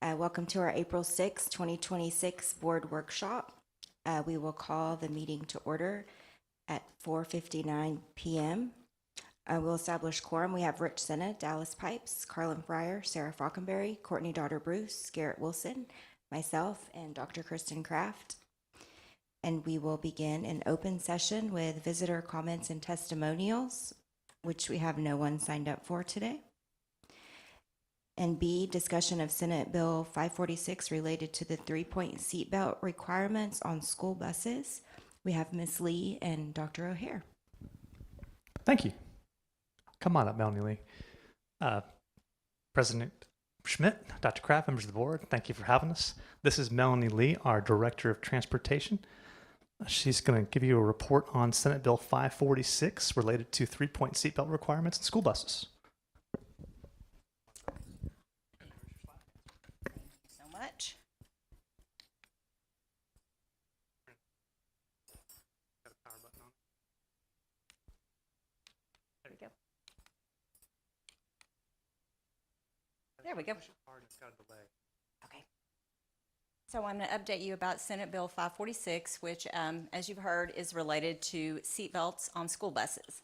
Welcome to our April 6, 2026 board workshop. We will call the meeting to order at 4:59 p.m. We'll establish quorum. We have Rich Senna, Dallas Pipes, Carlin Fryer, Sarah Falconberry, Courtney Daughter Bruce, Garrett Wilson, myself, and Dr. Kristen Kraft. And we will begin an open session with visitor comments and testimonials, which we have no one signed up for today. And B, discussion of Senate Bill 546 related to the 3-point seatbelt requirements on school buses. We have Ms. Lee and Dr. O'Hare. Thank you. Come on up, Melanie Lee. President Schmidt, Dr. Kraft, members of the board, thank you for having us. This is Melanie Lee, our Director of Transportation. She's going to give you a report on Senate Bill 546 related to 3-point seatbelt requirements in school buses. So much. There we go. There we go. Okay. So I'm going to update you about Senate Bill 546, which, as you've heard, is related to seatbelts on school buses.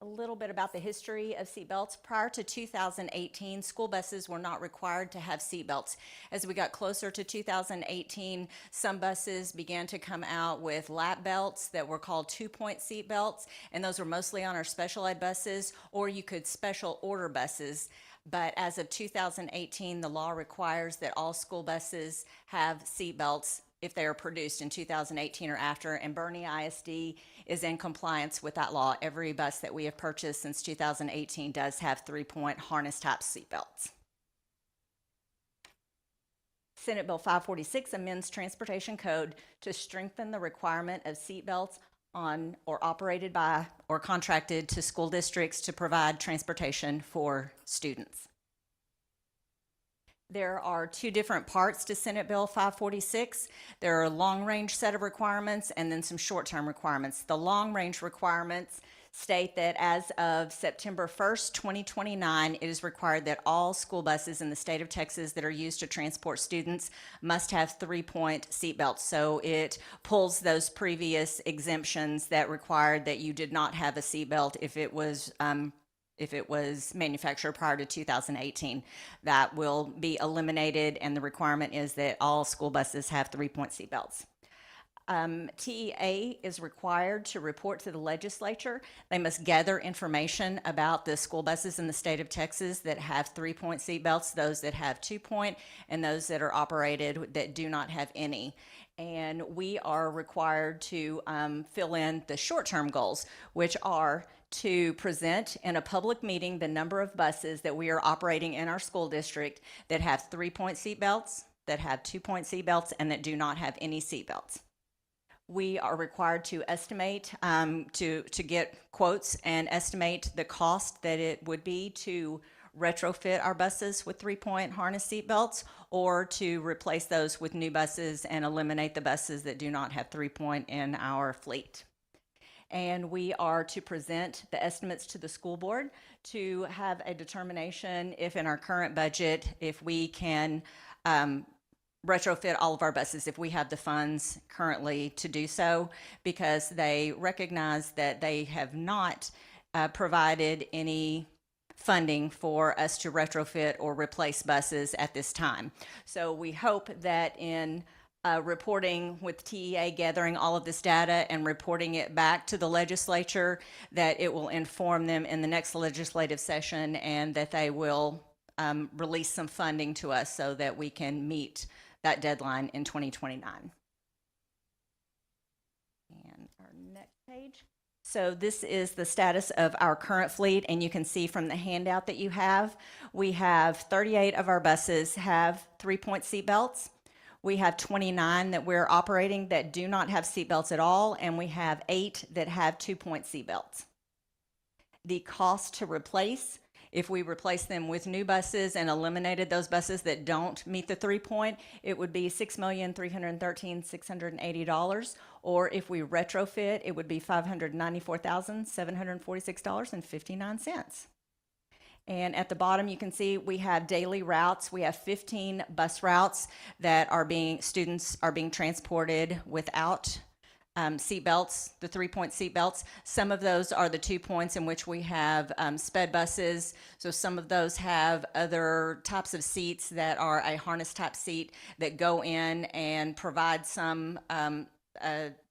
A little bit about the history of seatbelts. Prior to 2018, school buses were not required to have seatbelts. As we got closer to 2018, some buses began to come out with lap belts that were called 2-point seatbelts, and those were mostly on our special ed buses, or you could special order buses. But as of 2018, the law requires that all school buses have seatbelts if they are produced in 2018 or after, and Bernie ISD is in compliance with that law. Every bus that we have purchased since 2018 does have 3-point harness type seatbelts. Senate Bill 546 amends Transportation Code to strengthen the requirement of seatbelts on or operated by or contracted to school districts to provide transportation for students. There are two different parts to Senate Bill 546. There are a long-range set of requirements and then some short-term requirements. The long-range requirements state that as of September 1st, 2029, it is required that all school buses in the state of Texas that are used to transport students must have 3-point seatbelts. So it pulls those previous exemptions that required that you did not have a seatbelt if it was manufactured prior to 2018. That will be eliminated, and the requirement is that all school buses have 3-point seatbelts. TEA is required to report to the legislature. They must gather information about the school buses in the state of Texas that have 3-point seatbelts, those that have 2-point, and those that are operated that do not have any. And we are required to fill in the short-term goals, which are to present in a public meeting the number of buses that we are operating in our school district that have 3-point seatbelts, that have 2-point seatbelts, and that do not have any seatbelts. We are required to estimate, to get quotes and estimate the cost that it would be to retrofit our buses with 3-point harness seatbelts, or to replace those with new buses and eliminate the buses that do not have 3-point in our fleet. And we are to present the estimates to the school board to have a determination if in our current budget, if we can retrofit all of our buses, if we have the funds currently to do so, because they recognize that they have not provided any funding for us to retrofit or replace buses at this time. So we hope that in reporting with TEA, gathering all of this data and reporting it back to the legislature, that it will inform them in the next legislative session, and that they will release some funding to us so that we can meet that deadline in 2029. And our next page. So this is the status of our current fleet, and you can see from the handout that you have, we have 38 of our buses have 3-point seatbelts. We have 29 that we're operating that do not have seatbelts at all, and we have 8 that have 2-point seatbelts. The cost to replace, if we replace them with new buses and eliminated those buses that don't meet the 3-point, it would be $6,313,680. Or if we retrofit, it would be $594,746.59. And at the bottom, you can see we have daily routes. We have 15 bus routes that students are being transported without seat belts, the 3-point seat belts. Some of those are the 2 points in which we have sped buses. So some of those have other types of seats that are a harness type seat that go in and provide some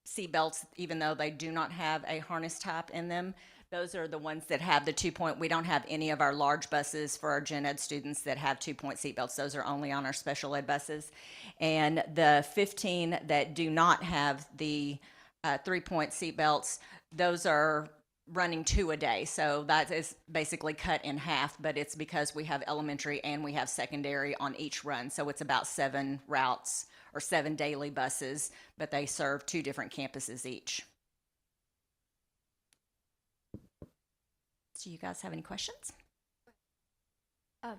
seat belts, even though they do not have a harness type in them. Those are the ones that have the 2-point. We don't have any of our large buses for our gen ed students that have 2-point seatbelts. Those are only on our special ed buses. And the 15 that do not have the 3-point seatbelts, those are running 2 a day. So that is basically cut in half, but it's because we have elementary and we have secondary on each run. So it's about 7 routes or 7 daily buses, but they serve 2 different campuses each. Do you guys have any questions?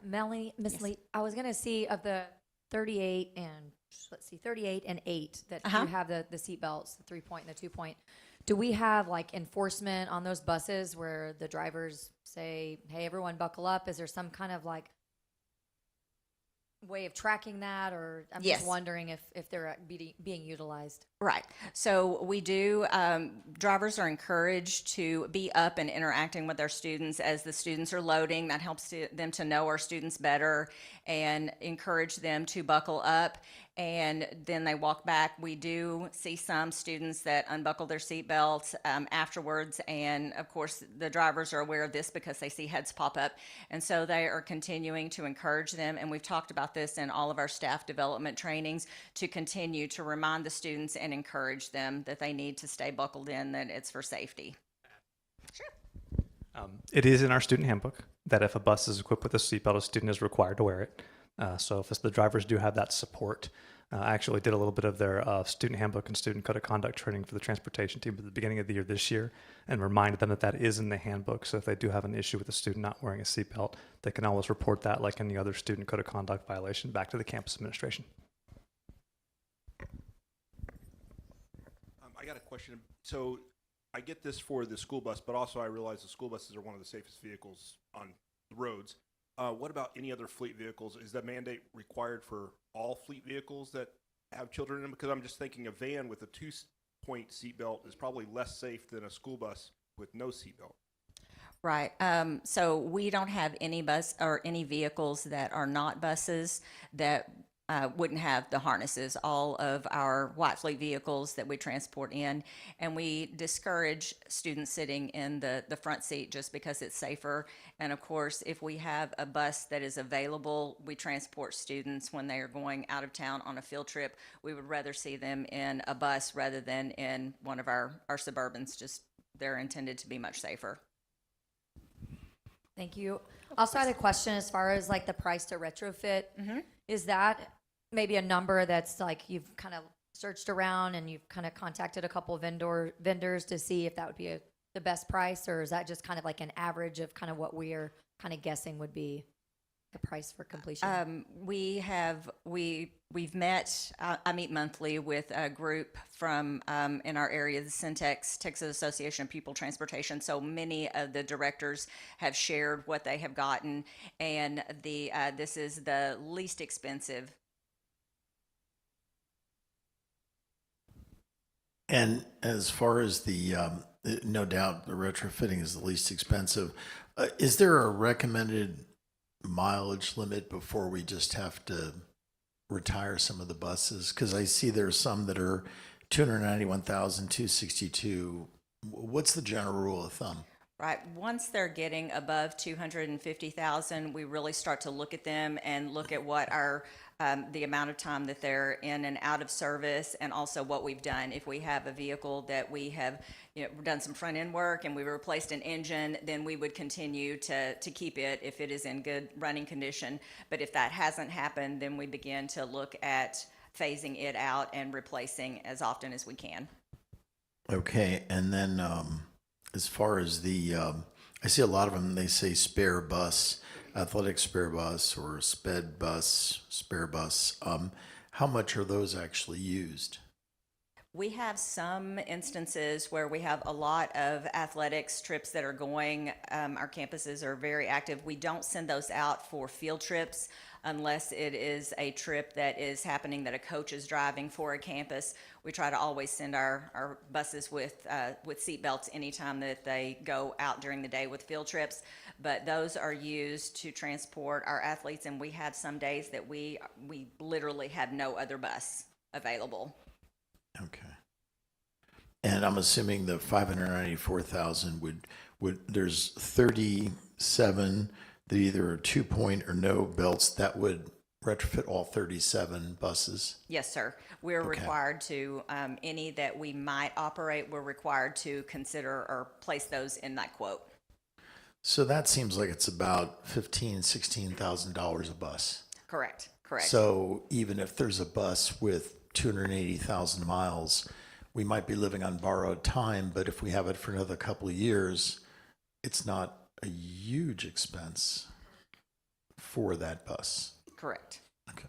Melanie, Miss Yes. Lee, I was gonna see of the 38 and, let's see, 38 and 8 that Uh-huh. do have the seat belts, the 3-point and the 2-point. Do we have like enforcement on those buses where the drivers say, hey, everyone buckle up? Is there some kind of like way of tracking that, or I'm Yes. just wondering if they're being utilized? Right. So we do, drivers are encouraged to be up and interacting with their students as the students are loading. That helps them to know our students better and encourage them to buckle up. And then they walk back. We do see some students that unbuckle their seatbelts afterwards. And of course, the drivers are aware of this because they see heads pop up. And so they are continuing to encourage them. And we've talked about this in all of our staff development trainings to continue to remind the students and encourage them that they need to stay buckled in, that it's for safety. It is in our student handbook that if a bus is equipped with a seatbelt, a student is required to wear it. So if the drivers do have that support, I actually did a little bit of their student handbook and student code of conduct training for the transportation team at the beginning of the year this year, and reminded them that is in the handbook. So if they do have an issue with a student not wearing a seatbelt, they can always report that like any other student code of conduct violation back to the campus administration. I got a question. So I get this for the school bus, but also I realize the school buses are one of the safest vehicles on the roads. What about any other fleet vehicles? Is that mandate required for all fleet vehicles that have children in them? Because I'm just thinking a van with a 2-point seatbelt is probably less safe than a school bus with no seatbelt. Right. So we don't have any bus or any vehicles that are not buses that wouldn't have the harnesses. All of our white fleet vehicles that we transport in, and we discourage students sitting in the front seat just because it's safer. And of course, if we have a bus that is available, we transport students when they are going out of town on a field trip. We would rather see them in a bus rather than in one of our Suburbans. Just they're intended to be much safer. Thank you. Also had a question as far as like the price to retrofit. Is that maybe a number that's like you've kind of searched around and you've kind of contacted a couple of vendors to see if that would be the best price, or is that just kind of like an average of kind of what we're kind of guessing would be the price for completion? We've met, I meet monthly with a group from in our area, the Syntex, Texas Association of Pupil Transportation. So many of the directors have shared what they have gotten, and this is the least expensive. And as far as no doubt, the retrofitting is the least expensive. Is there a recommended mileage limit before we just have to retire some of the buses? Because I see there's some that are 291,262. What's the general rule of thumb? Right. Once they're getting above 250,000, we really start to look at them and look at what our the amount of time that they're in and out of service, and also what we've done. If we have a vehicle that we have done some front end work and we've replaced an engine, then we would continue to keep it if it is in good running condition. But if that hasn't happened, then we begin to look at phasing it out and replacing as often as we can. Okay, and then as far as I see a lot of them, they say spare bus, athletic spare bus, or sped bus, spare bus. How much are those actually used? We have some instances where we have a lot of athletics trips that are going. Our campuses are very active. We don't send those out for field trips unless it is a trip that is happening that a coach is driving for a campus. We try to always send our buses with seat belts anytime that they go out during the day with field trips. But those are used to transport our athletes, and we have some days that we literally have no other bus available. Okay. And I'm assuming the 594,000 would there's 37 that either are 2-point or no belts that would retrofit all 37 buses. Yes, sir. We're Okay. required to, any that we might operate, we're required to consider or place those in that quote. So that seems like it's about $16,000 a bus. Correct, correct. So even if there's a bus with 280,000 miles, we might be living on borrowed time, but if we have it for another couple of years, it's not a huge expense for that bus. Correct. Okay.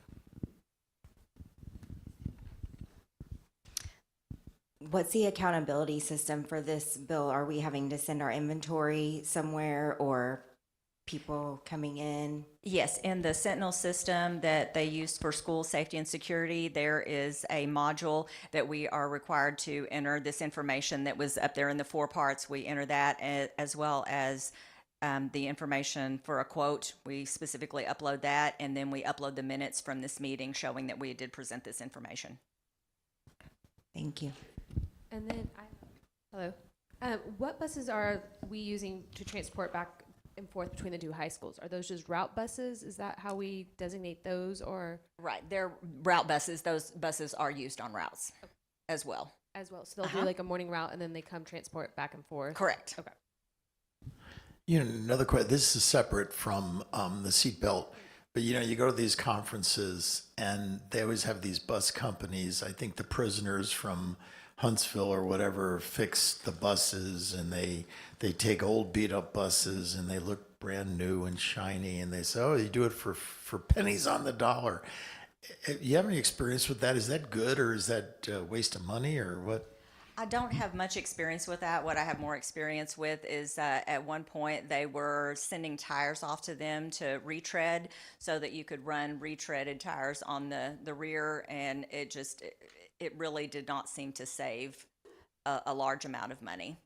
What's the accountability system for this bill? Are we having to send our inventory somewhere or people coming in? Yes, in the Sentinel system that they use for school safety and security, there is a module that we are required to enter this information that was up there in the 4 parts. We enter that as well as the information for a quote. We specifically upload that, and then we upload the minutes from this meeting showing that we did present this information. Thank you. And then, hello. What buses are we using to transport back and forth between the 2 high schools? Are those just route buses? Is that how we designate those, or Right, they're route buses. Those buses are used on routes as well. as well? So they'll do like a morning route and then they come transport back and forth? Correct. Okay. You know, another question, this is separate from the seatbelt, but you know, you go to these conferences and they always have these bus companies. I think the prisoners from Huntsville or whatever fix the buses, and they take old beat up buses and they look brand new and shiny, and they say, oh, you do it for pennies on the dollar. You have any experience with that? Is that good, or is that a waste of money, or what? I don't have much experience with that. What I have more experience with is at one point they were sending tires off to them to retread so that you could run retreaded tires on the rear, and it really did not seem to save a large amount of money.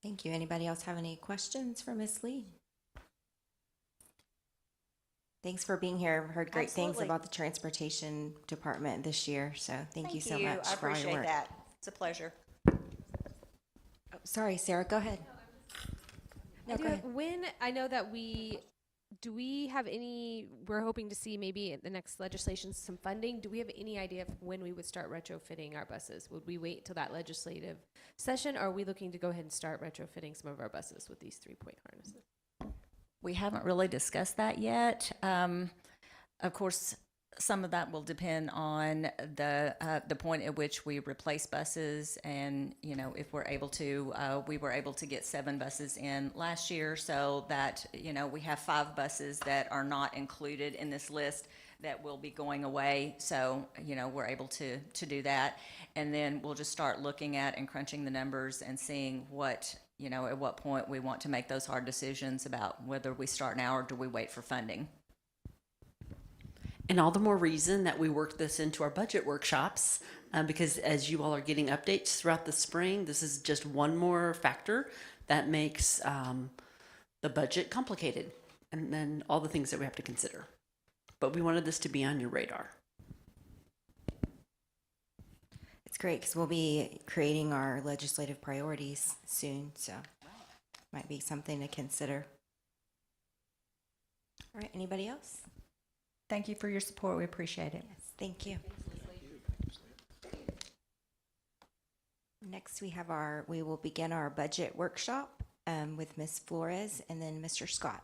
Thank you. Anybody else have any questions for Ms. Lee? Thanks for being here. I've heard great things Absolutely. about the transportation department this year, so thank you so much I for all your appreciate work. that. It's a pleasure. Oh, sorry, Sarah, go ahead. No, go ahead. When I know that do we have any, we're hoping to see maybe in the next legislation some funding. Do we have any idea of when we would start retrofitting our buses? Would we wait till that legislative session, or are we looking to go ahead and start retrofitting some of our buses with these 3-point harnesses? We haven't really discussed that yet. Of course, some of that will depend on the point at which we replace buses, and you know, if we're able to. We were able to get 7 buses in last year, so that you know we have 5 buses that are not included in this list that will be going away. So you know, we're able to do that, and then we'll just start looking at and crunching the numbers and seeing what. You know, at what point we want to make those hard decisions about whether we start now or do we wait for funding. And all the more reason that we work this into our budget workshops, because as you all are getting updates throughout the spring, this is just one more factor that makes the budget complicated, and then all the things that we have to consider. But we wanted this to be on your radar. It's great because we'll be creating our legislative priorities soon, so might be something to consider. All right, anybody else? Thank you for your support. We appreciate it. Yes, thank you. Next, we will begin our budget workshop with Ms. Flores and then Mr. Scott.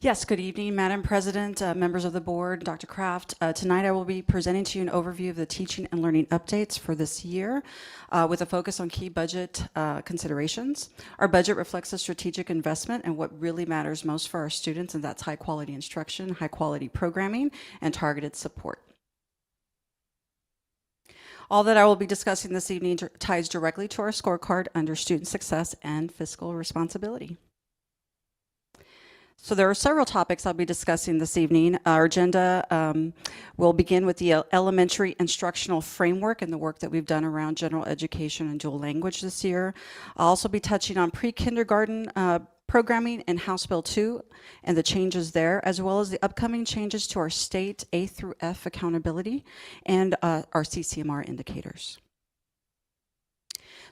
Yes, good evening, Madam President, members of the board, Dr. Kraft. Tonight I will be presenting to you an overview of the teaching and learning updates for this year with a focus on key budget considerations. Our budget reflects a strategic investment in what really matters most for our students, and that's high quality instruction, high quality programming, and targeted support. All that I will be discussing this evening ties directly to our scorecard under student success and fiscal responsibility. So there are several topics I'll be discussing this evening. Our agenda will begin with the elementary instructional framework and the work that we've done around general education and dual language this year. I'll also be touching on pre-kindergarten programming in House Bill 2 and the changes there, as well as the upcoming changes to our state A through F accountability and our CCMR indicators.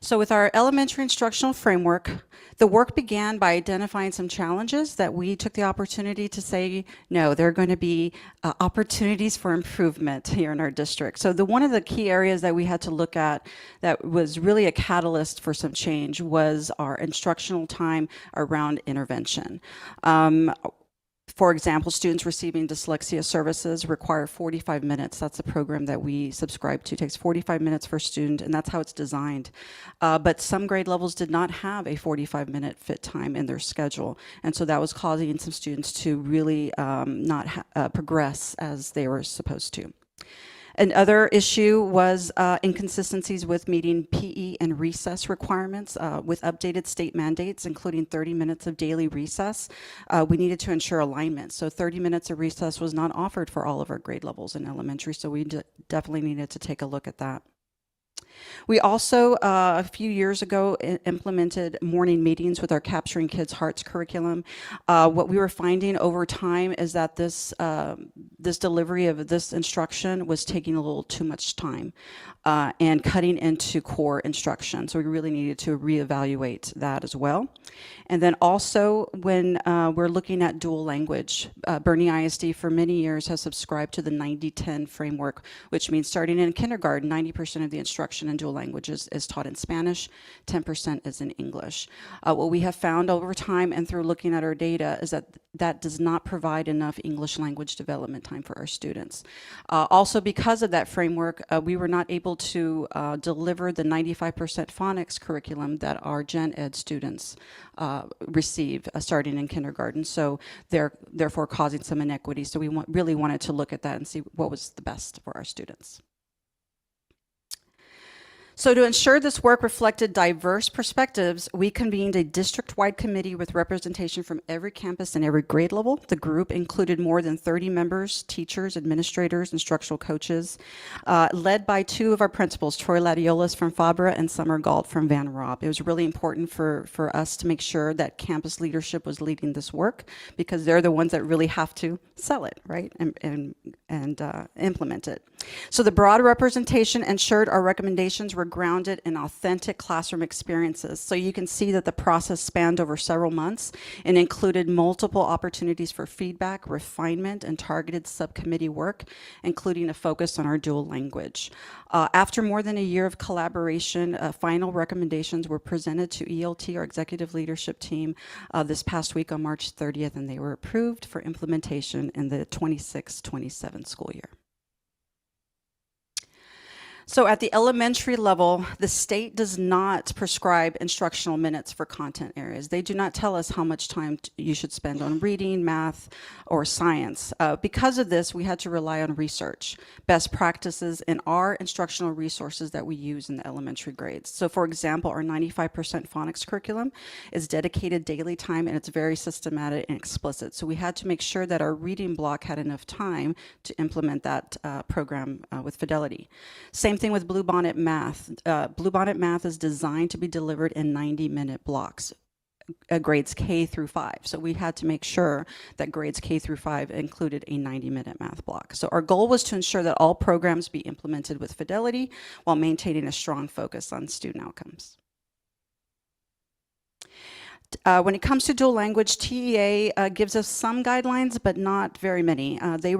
So with our elementary instructional framework, the work began by identifying some challenges that we took the opportunity to say, no, there are going to be opportunities for improvement here in our district. So one of the key areas that we had to look at that was really a catalyst for some change was our instructional time around intervention. For example, students receiving dyslexia services require 45 minutes. That's a program that we subscribe to. It takes 45 minutes for a student, and that's how it's designed. But some grade levels did not have a 45-minute fit time in their schedule, and so that was causing some students to really not progress as they were supposed to. Another issue was inconsistencies with meeting PE and recess requirements with updated state mandates, including 30 minutes of daily recess. We needed to ensure alignment. So 30 minutes of recess was not offered for all of our grade levels in elementary, so we definitely needed to take a look at that. We also, a few years ago, implemented morning meetings with our Capturing Kids' Hearts curriculum. What we were finding over time is that this delivery of this instruction was taking a little too much time and cutting into core instruction. So we really needed to reevaluate that as well. And then also when we're looking at dual language, Bernie ISD for many years has subscribed to the 90-10 framework, which means starting in kindergarten, 90% of the instruction in dual languages is taught in Spanish, 10% is in English. What we have found over time and through looking at our data is that that does not provide enough English language development time for our students. Also, because of that framework, we were not able to deliver the 95% phonics curriculum that our Gen Ed students receive starting in kindergarten. So they're therefore causing some inequity. So we really wanted to look at that and see what was the best for our students. So to ensure this work reflected diverse perspectives, we convened a district-wide committee with representation from every campus and every grade level. The group included more than 30 members, teachers, administrators, instructional coaches, led by two of our principals, Troy Ladiolas from Fabra and Summer Galt from Van Rob. It was really important for us to make sure that campus leadership was leading this work because they're the ones that really have to sell it, right, and implement it. So the broad representation ensured our recommendations were grounded in authentic classroom experiences. So you can see that the process spanned over several months and included multiple opportunities for feedback, refinement, and targeted subcommittee work, including a focus on our dual language. After more than a year of collaboration, final recommendations were presented to ELT, our executive leadership team, this past week on March 30th, and they were approved for implementation in the 26-27 school year. So at the elementary level, the state does not prescribe instructional minutes for content areas. They do not tell us how much time you should spend on reading, math, or science. Because of this, we had to rely on research, best practices in our instructional resources that we use in the elementary grades. So for example, our 95% phonics curriculum is dedicated daily time and it's very systematic and explicit. So we had to make sure that our reading block had enough time to implement that program with fidelity. Same thing with Bluebonnet Math. Bluebonnet Math is designed to be delivered in 90-minute blocks, grades K through 5. So we had to make sure that grades K through 5 included a 90-minute math block. So our goal was to ensure that all programs be implemented with fidelity while maintaining a strong focus on student outcomes. When it comes to dual language, TEA gives us some guidelines, but not very many. They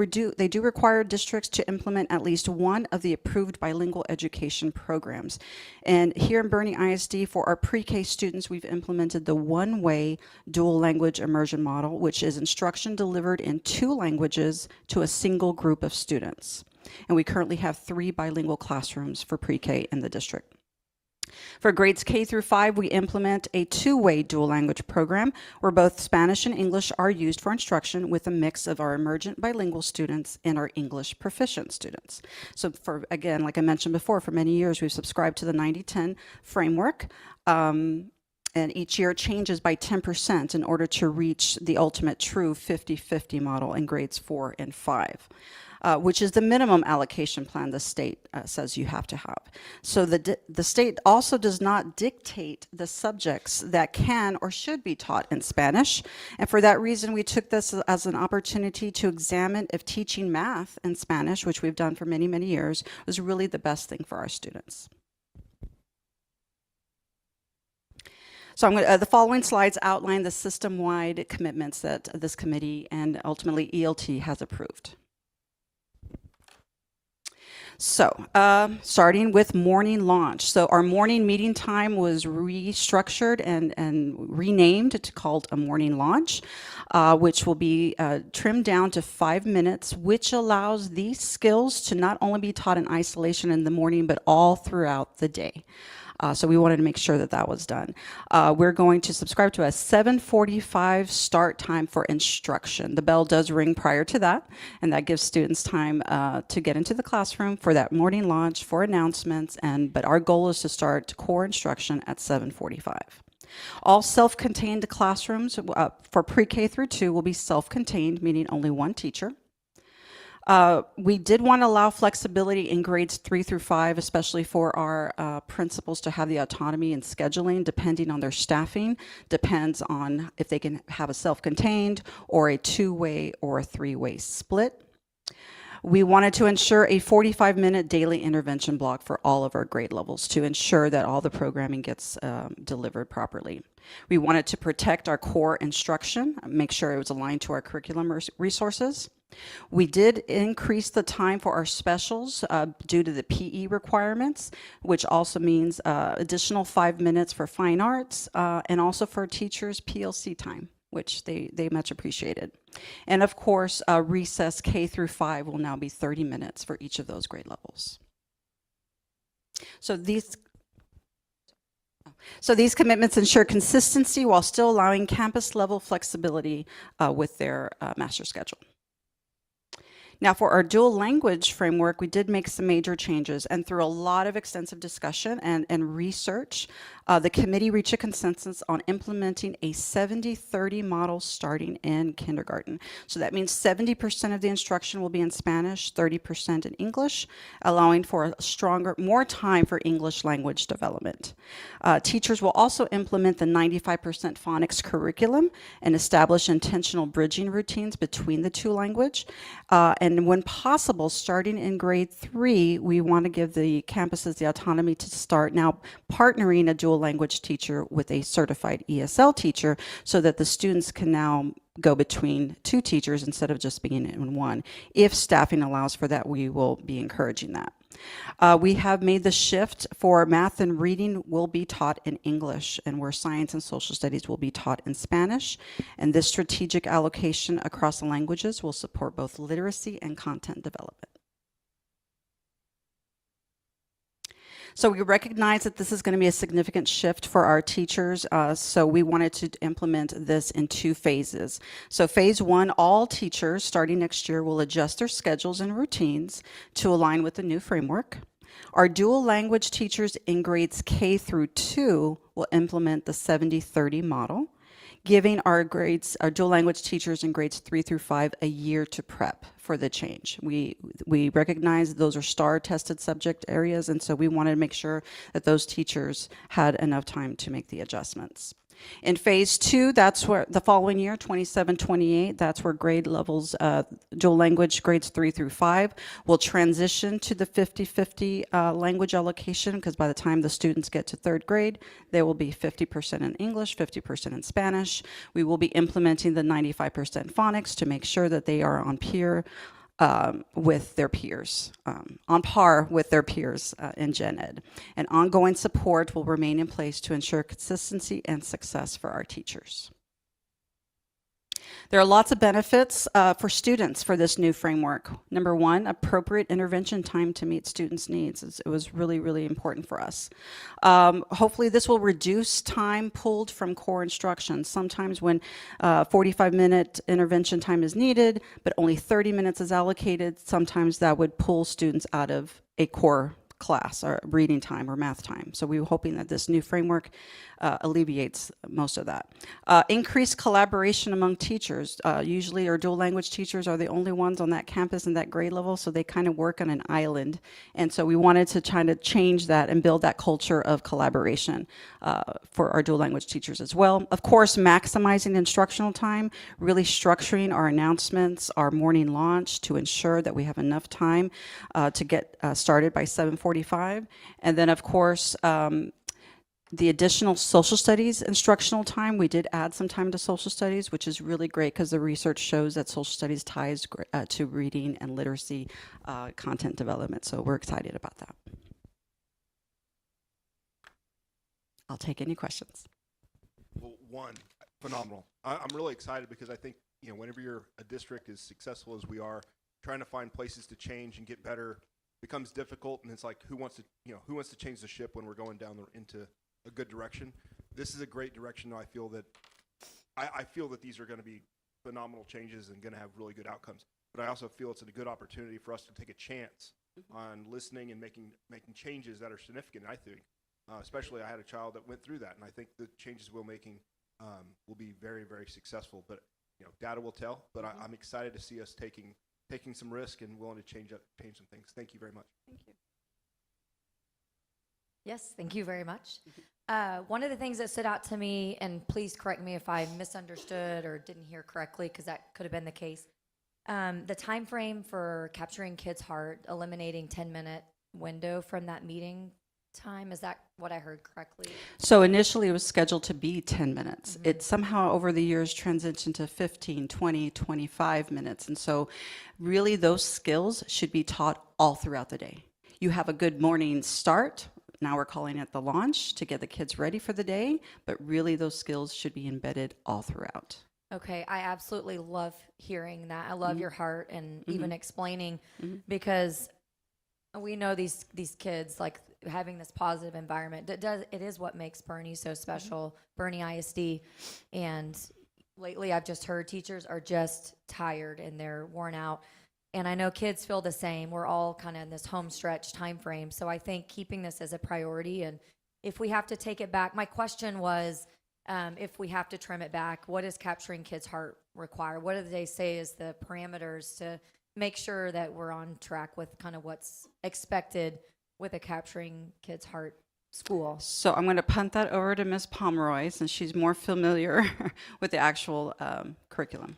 do require districts to implement at least one of the approved bilingual education programs. And here in Boerne ISD, for our pre-K students, we've implemented the one-way dual language immersion model, which is instruction delivered in 2 languages to a single group of students. And we currently have 3 bilingual classrooms for pre-K in the district. For grades K through 5, we implement a 2-way dual language program where both Spanish and English are used for instruction with a mix of our emergent bilingual students and our English proficient students. So again, like I mentioned before, for many years we've subscribed to the 90-10 framework. And each year it changes by 10% in order to reach the ultimate true 50-50 model in grades 4 and 5. Which is the minimum allocation plan the state says you have to have. So the state also does not dictate the subjects that can or should be taught in Spanish. And for that reason, we took this as an opportunity to examine if teaching math in Spanish, which we've done for many, many years, was really the best thing for our students. So the following slides outline the system-wide commitments that this committee and ultimately ELT has approved. So, starting with morning launch. So our morning meeting time was restructured and renamed to called a morning launch, which will be trimmed down to 5 minutes, which allows these skills to not only be taught in isolation in the morning, but all throughout the day. So we wanted to make sure that that was done. We're going to subscribe to a 7:45 start time for instruction. The bell does ring prior to that, and that gives students time to get into the classroom for that morning launch, for announcements, but our goal is to start core instruction at 7:45. All self-contained classrooms for pre-K through 2 will be self-contained, meaning only one teacher. We did want to allow flexibility in grades 3 through 5, especially for our principals to have the autonomy in scheduling, depending on their staffing. Depends on if they can have a self-contained or a 2-way or a 3-way split. We wanted to ensure a 45-minute daily intervention block for all of our grade levels to ensure that all the programming gets delivered properly. We wanted to protect our core instruction, make sure it was aligned to our curriculum resources. We did increase the time for our specials due to the PE requirements, which also means additional 5 minutes for fine arts and also for teachers' PLC time, which they much appreciated. And of course, recess K through 5 will now be 30 minutes for each of those grade levels. So these commitments ensure consistency while still allowing campus level flexibility with their master schedule. Now, for our dual language framework, we did make some major changes, and through a lot of extensive discussion and research, the committee reached a consensus on implementing a 70-30 model starting in kindergarten. So that means 70% of the instruction will be in Spanish, 30% in English, allowing for a more time for English language development. Teachers will also implement the 95% phonics curriculum and establish intentional bridging routines between the 2 language. And when possible, starting in grade 3, we want to give the campuses the autonomy to start now partnering a dual language teacher with a certified ESL teacher so that the students can now go between 2 teachers instead of just being in 1. If staffing allows for that, we will be encouraging that. We have made the shift for math and reading will be taught in English, and where science and social studies will be taught in Spanish. And this strategic allocation across the languages will support both literacy and content development. So we recognize that this is going to be a significant shift for our teachers, so we wanted to implement this in 2 phases. So phase 1, all teachers starting next year will adjust their schedules and routines to align with the new framework. Our dual language teachers in grades K through 2 will implement the 70-30 model, giving our dual language teachers in grades 3 through 5 a year to prep for the change. We recognize those are STAR tested subject areas, and so we wanted to make sure that those teachers had enough time to make the adjustments. In phase 2, that's where the following year, 27-28, that's where grade levels, dual language grades 3 through 5 will transition to the 50-50 language allocation, because by the time the students get to third grade, they will be 50% in English, 50% in Spanish. We will be implementing the 95% phonics to make sure that they are on with their peers, on par with their peers in Gen Ed. And ongoing support will remain in place to ensure consistency and success for our teachers. There are lots of benefits for students for this new framework. Number one, appropriate intervention time to meet students' needs. It was really, really important for us. Hopefully this will reduce time pulled from core instruction. Sometimes when 45-minute intervention time is needed, but only 30 minutes is allocated, sometimes that would pull students out of a core class or reading time or math time. So we were hoping that this new framework alleviates most of that. Increased collaboration among teachers. Usually our dual language teachers are the only ones on that campus and that grade level, so they kind of work on an island. And so we wanted to try to change that and build that culture of collaboration for our dual language teachers as well. Of course, maximizing instructional time, really structuring our announcements, our morning launch to ensure that we have enough time to get started by 7:45. And then, of course, the additional social studies instructional time, we did add some time to social studies, which is really great because the research shows that social studies ties to reading and literacy content development. So we're excited about that. I'll take any questions. Well, one, phenomenal. I'm really excited because I think, whenever you're a district as successful as we are, trying to find places to change and get better becomes difficult. And it's like, who wants to change the ship when we're going down into a good direction? This is a great direction. I feel that these are going to be phenomenal changes and going to have really good outcomes. But I also feel it's a good opportunity for us to take a chance on listening and making changes that are significant. I think, especially I had a child that went through that, and I think the changes we're making will be very, very successful. But data will tell. But I'm excited to see us taking some risk and willing to change some things. Thank you very much. Thank you. Yes, thank you very much. One of the things that stood out to me, and please correct me if I misunderstood or didn't hear correctly, because that could have been the case, the time frame for capturing kids' heart, eliminating 10-minute window from that meeting time, is that what I heard correctly? So initially it was scheduled to be 10 minutes. Mm-hmm. It somehow over the years transitioned to 15, 20, 25 minutes. And so really those skills should be taught all throughout the day. You have a good morning start. Now we're calling it the launch to get the kids ready for the day, but really those skills should be embedded all throughout. Okay, I absolutely love hearing that. I love your heart and even explaining, because we know these kids, like having this positive environment, it is what makes Bernie so special, Bernie ISD. And lately I've just heard teachers are just tired and they're worn out. And I know kids feel the same. We're all kind of in this home stretch time frame. So I think keeping this as a priority, and if we have to take it back, my question was, if we have to trim it back, what does capturing kids' heart require? What do they say is the parameters to make sure that we're on track with kind of what's expected with a capturing kids' heart school? So I'm going to punt that over to Ms. Pomeroy, since she's more familiar with the actual curriculum.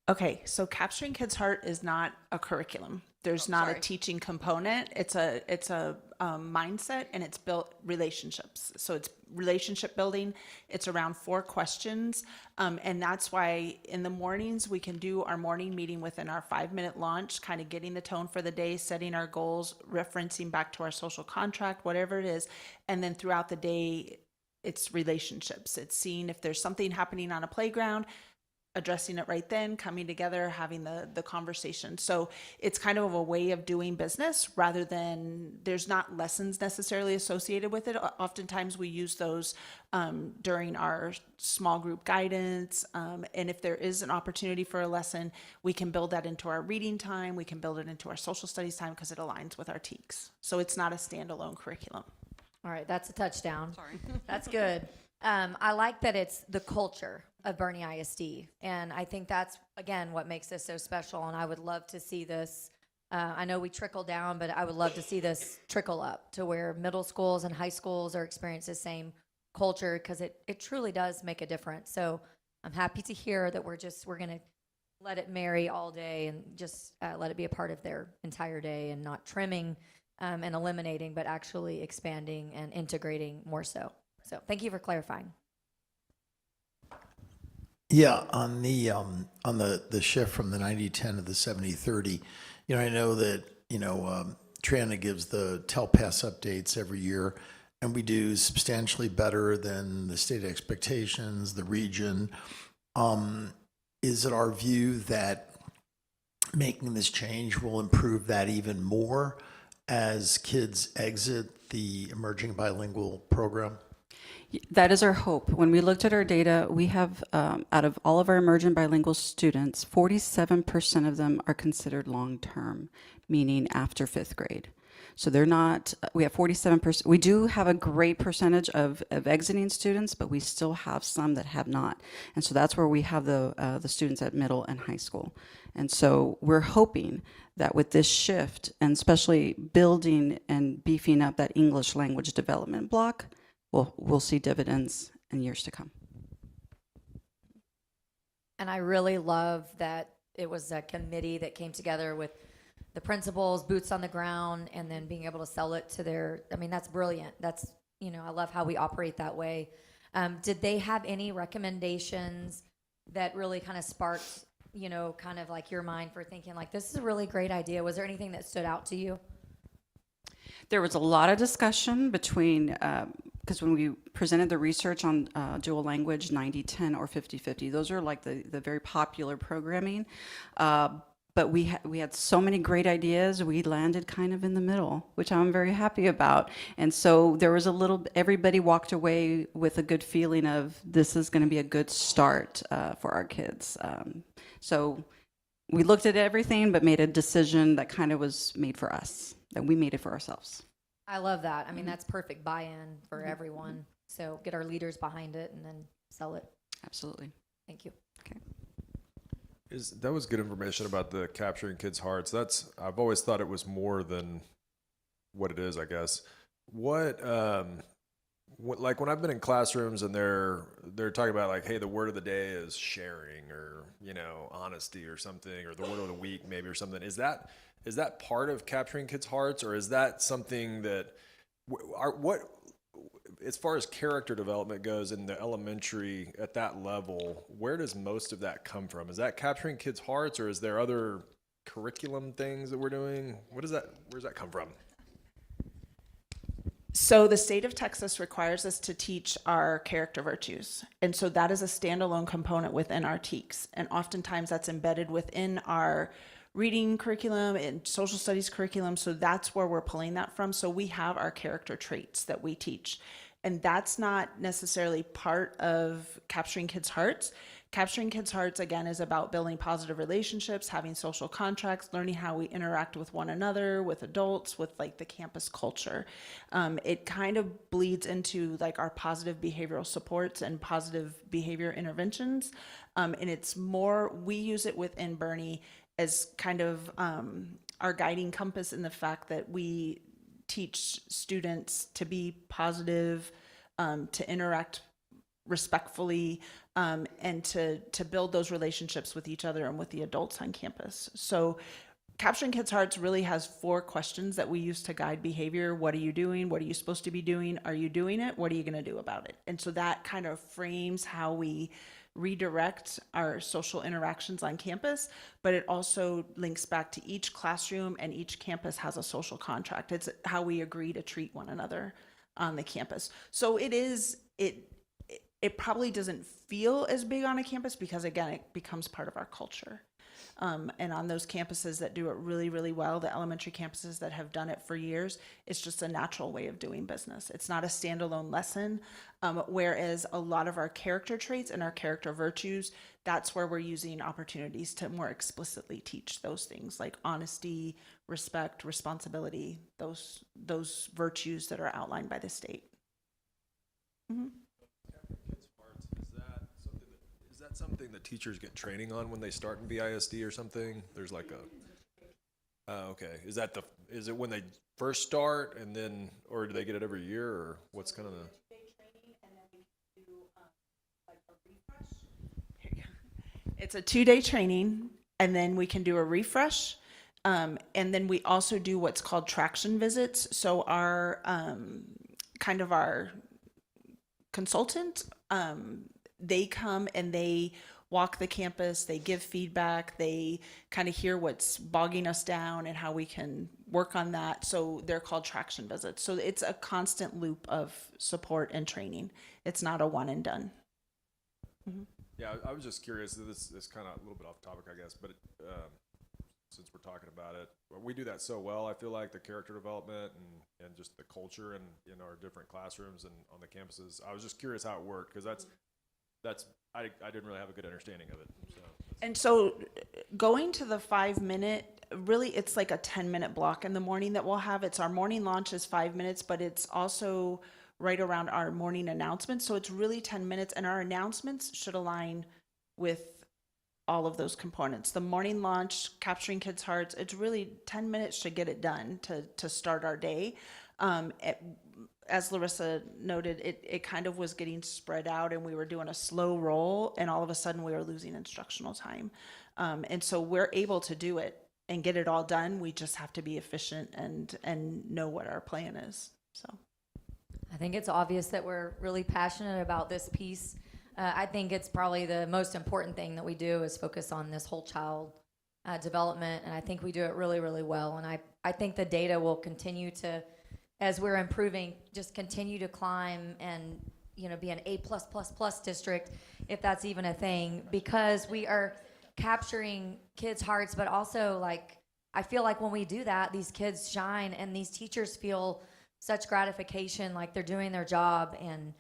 Okay, so capturing kids' heart is not a curriculum. There's not a teaching component. It's a mindset, and it's built relationships. So it's relationship building. It's around 4 questions, and that's why in the mornings we can do our morning meeting within our 5-minute launch, kind of getting the tone for the day, setting our goals, referencing back to our social contract, whatever it is, and then throughout the day, it's relationships. It's seeing if there's something happening on a playground, addressing it right then, coming together, having the conversation. So it's kind of a way of doing business rather than, there's not lessons necessarily associated with it. Oftentimes we use those during our small group guidance. And if there is an opportunity for a lesson, we can build that into our reading time. We can build it into our social studies time because it aligns with our TEKS. So it's not a standalone curriculum. All right, that's a touchdown. Sorry. That's good. I like that it's the culture of Bernie ISD. And I think that's, again, what makes this so special. And I would love to see this. I know we trickle down, but I would love to see this trickle up to where middle schools and high schools are experiencing the same culture, because it truly does make a difference. So I'm happy to hear that we're going to let it marry all day and just let it be a part of their entire day, and not trimming and eliminating, but actually expanding and integrating more so. So thank you for clarifying. Yeah, on the shift from the 90-10 to the 70-30, I know that, Triana gives the TELPAS updates every year, and we do substantially better than the state expectations, the region. Is it our view that making this change will improve that even more as kids exit the emerging bilingual program? That is our hope. When we looked at our data, we have, out of all of our emergent bilingual students, 47% of them are considered long-term, meaning after 5th grade. So they're not, we have 47%. We do have a great percentage of exiting students, but we still have some that have not. And so that's where we have the students at middle and high school. And so we're hoping that with this shift, and especially building and beefing up that English language development block, we'll see dividends in years to come. And I really love that it was a committee that came together with the principals, boots on the ground, and then being able to sell it to that's brilliant. That's, I love how we operate that way. Did they have any recommendations that really kind of sparked, kind of like your mind for thinking like, this is a really great idea? Was there anything that stood out to you? There was a lot of discussion between, because when we presented the research on dual language, 90-10 or 50-50, those are like the very popular programming. But we had so many great ideas, we landed kind of in the middle, which I'm very happy about. And so there was everybody walked away with a good feeling of this is going to be a good start for our kids. So we looked at everything, but made a decision that kind of was made for us, that we made it for ourselves. I love that. I mean, that's perfect buy-in for everyone. So get our leaders behind it and then sell it. Absolutely. Thank you. Okay. That was good information about the capturing kids' hearts. I've always thought it was more than what it is, I guess. What like when I've been in classrooms and they're talking about like, hey, the word of the day is sharing, or honesty or something, or the word of the week maybe or something. Is that part of capturing kids' hearts, or is that something that what as far as character development goes in the elementary at that level, where does most of that come from? Is that capturing kids' hearts, or is there other curriculum things that we're doing? Where's that come from? So the state of Texas requires us to teach our character virtues. And so that is a standalone component within our TEKS. And oftentimes that's embedded within our reading curriculum and social studies curriculum. So that's where we're pulling that from. So we have our character traits that we teach. And that's not necessarily part of capturing kids' hearts. Capturing kids' hearts, again, is about building positive relationships, having social contracts, learning how we interact with one another, with adults, with like the campus culture. It kind of bleeds into like our positive behavioral supports and positive behavior interventions. And it's more, we use it within Bernie as kind of our guiding compass in the fact that we teach students to be positive, to interact respectfully, and to build those relationships with each other and with the adults on campus. So Capturing Kids' Hearts really has 4 questions that we use to guide behavior. What are you doing? What are you supposed to be doing? Are you doing it? What are you going to do about it? And so that kind of frames how we redirect our social interactions on campus, but it also links back to each classroom, and each campus has a social contract. It's how we agree to treat one another on the campus. So it probably doesn't feel as big on a campus because, again, it becomes part of our culture. And on those campuses that do it really, really well, the elementary campuses that have done it for years, it's just a natural way of doing business. It's not a standalone lesson, whereas a lot of our character traits and our character virtues, that's where we're using opportunities to more explicitly teach those things like honesty, respect, responsibility, those virtues that are outlined by the state. Mm-hmm. Is that something that teachers get training on when they start in BISD or something? There's like okay. Is it when they first start, and then, or do they get it every year, or what's kind of the? It's a 2-day training, and then we can do a refresh. And then we also do what's called traction visits. So our our consultant, they come and they walk the campus, they give feedback, they kind of hear what's bogging us down and how we can work on that. So they're called traction visits. So it's a constant loop of support and training. It's not a one and done. Yeah, I was just curious. This is kind of a little bit off topic, I guess, but since we're talking about it, we do that so well. I feel like the character development and just the culture and in our different classrooms and on the campuses. I was just curious how it worked because I didn't really have a good understanding of it. So. And so going to the 5-minute, really it's like a 10-minute block in the morning that we'll have. It's our morning launch is 5 minutes, but it's also right around our morning announcements. So it's really 10 minutes, and our announcements should align with all of those components. The morning launch, capturing kids' hearts, it's really 10 minutes to get it done to start our day. As Larissa noted, it kind of was getting spread out, and we were doing a slow roll, and all of a sudden we were losing instructional time. And so we're able to do it and get it all done. We just have to be efficient and know what our plan is. So I think it's obvious that we're really passionate about this piece. I think it's probably the most important thing that we do is focus on this whole child development, and I think we do it really, really well. And I think the data will continue to, as we're improving, just continue to climb and, you know, be an A+++ district, if that's even a thing, because we are capturing kids' hearts, but also, like, I feel like when we do that, these kids shine and these teachers feel such gratification, like they're doing their job. And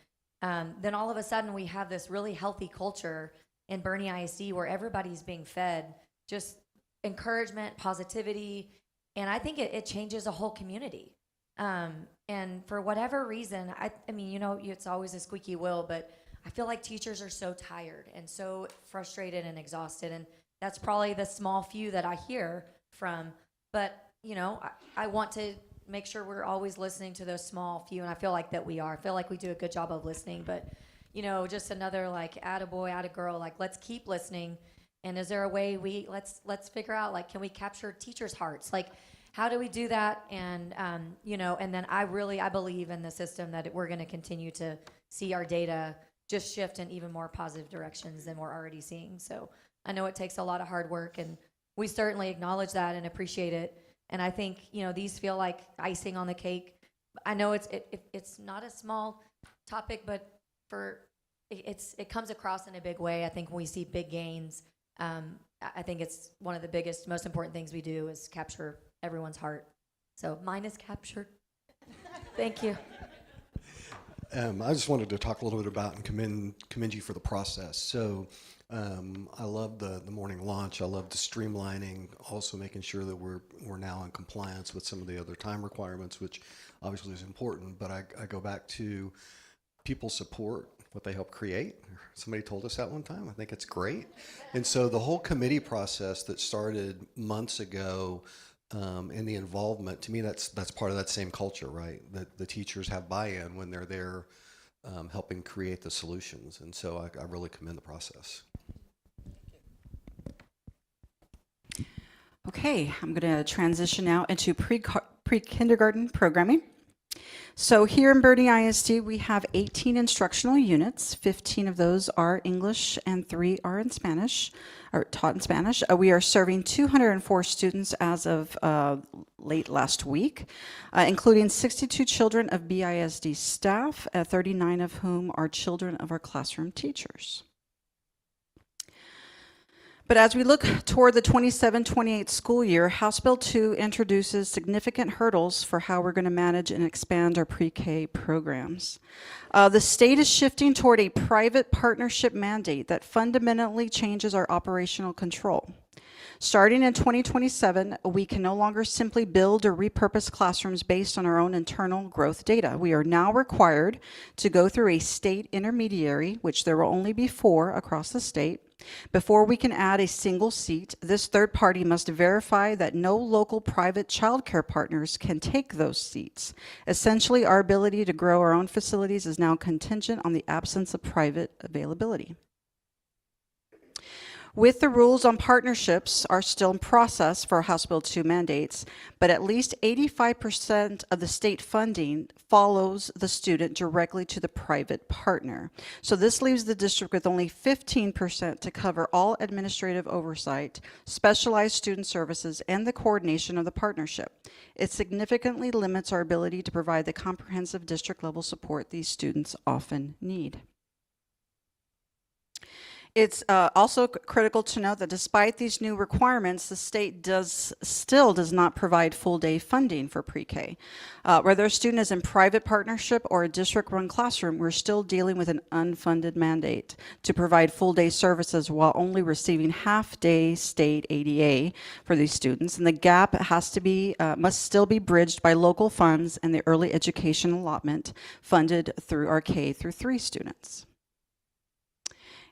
then all of a sudden we have this really healthy culture in Bernie ISD where everybody's being fed just encouragement, positivity, and I think it changes a whole community. And for whatever reason, I mean, you know, it's always a squeaky wheel, but I feel like teachers are so tired and so frustrated and exhausted, and that's probably the small few that I hear from. But, you know, I want to make sure we're always listening to those small few, and I feel like that we are. I feel like we do a good job of listening, but, you know, just another like attaboy, attagirl, like let's keep listening. And is there a way let's figure out, like, can we capture teachers' hearts? Like, how do we do that? And, you know, and then I believe in the system that we're going to continue to see our data just shift in even more positive directions than we're already seeing. So I know it takes a lot of hard work, and we certainly acknowledge that and appreciate it. And I think, you know, these feel like icing on the cake. I know it's not a small topic, but it comes across in a big way. I think when we see big gains, I think it's one of the biggest, most important things we do is capture everyone's heart. So mine is captured. Thank you. I just wanted to talk a little bit about and commend you for the process. So I love the morning launch. I love the streamlining, also making sure that we're now in compliance with some of the other time requirements, which obviously is important. But I go back to people support what they help create. Somebody told us that one time. I think it's great. And so the whole committee process that started months ago, and the involvement, to me, that's part of that same culture, right? That the teachers have buy-in when they're there helping create the solutions. And so I really commend the process. Okay, I'm going to transition now into pre-kindergarten programming. So here in Bernie ISD, we have 18 instructional units. 15 of those are English and 3 are in Spanish, or taught in Spanish. We are serving 204 students as of late last week, including 62 children of BISD staff, 39 of whom are children of our classroom teachers. But as we look toward the 27-28 school year, House Bill 2 introduces significant hurdles for how we're going to manage and expand our pre-K programs. The state is shifting toward a private partnership mandate that fundamentally changes our operational control. Starting in 2027, we can no longer simply build or repurpose classrooms based on our own internal growth data. We are now required to go through a state intermediary, which there will only be 4 across the state. Before we can add a single seat, this third party must verify that no local private childcare partners can take those seats. Essentially, our ability to grow our own facilities is now contingent on the absence of private availability. With the rules on partnerships are still in process for House Bill 2 mandates, but at least 85% of the state funding follows the student directly to the private partner. So this leaves the district with only 15% to cover all administrative oversight, specialized student services, and the coordination of the partnership. It significantly limits our ability to provide the comprehensive district level support these students often need. It's also critical to note that despite these new requirements, the state still does not provide full-day funding for pre-K. Whether a student is in private partnership or a district-run classroom, we're still dealing with an unfunded mandate to provide full-day services while only receiving half-day state ADA for these students. And the gap must still be bridged by local funds and the early education allotment funded through our K through 3 students.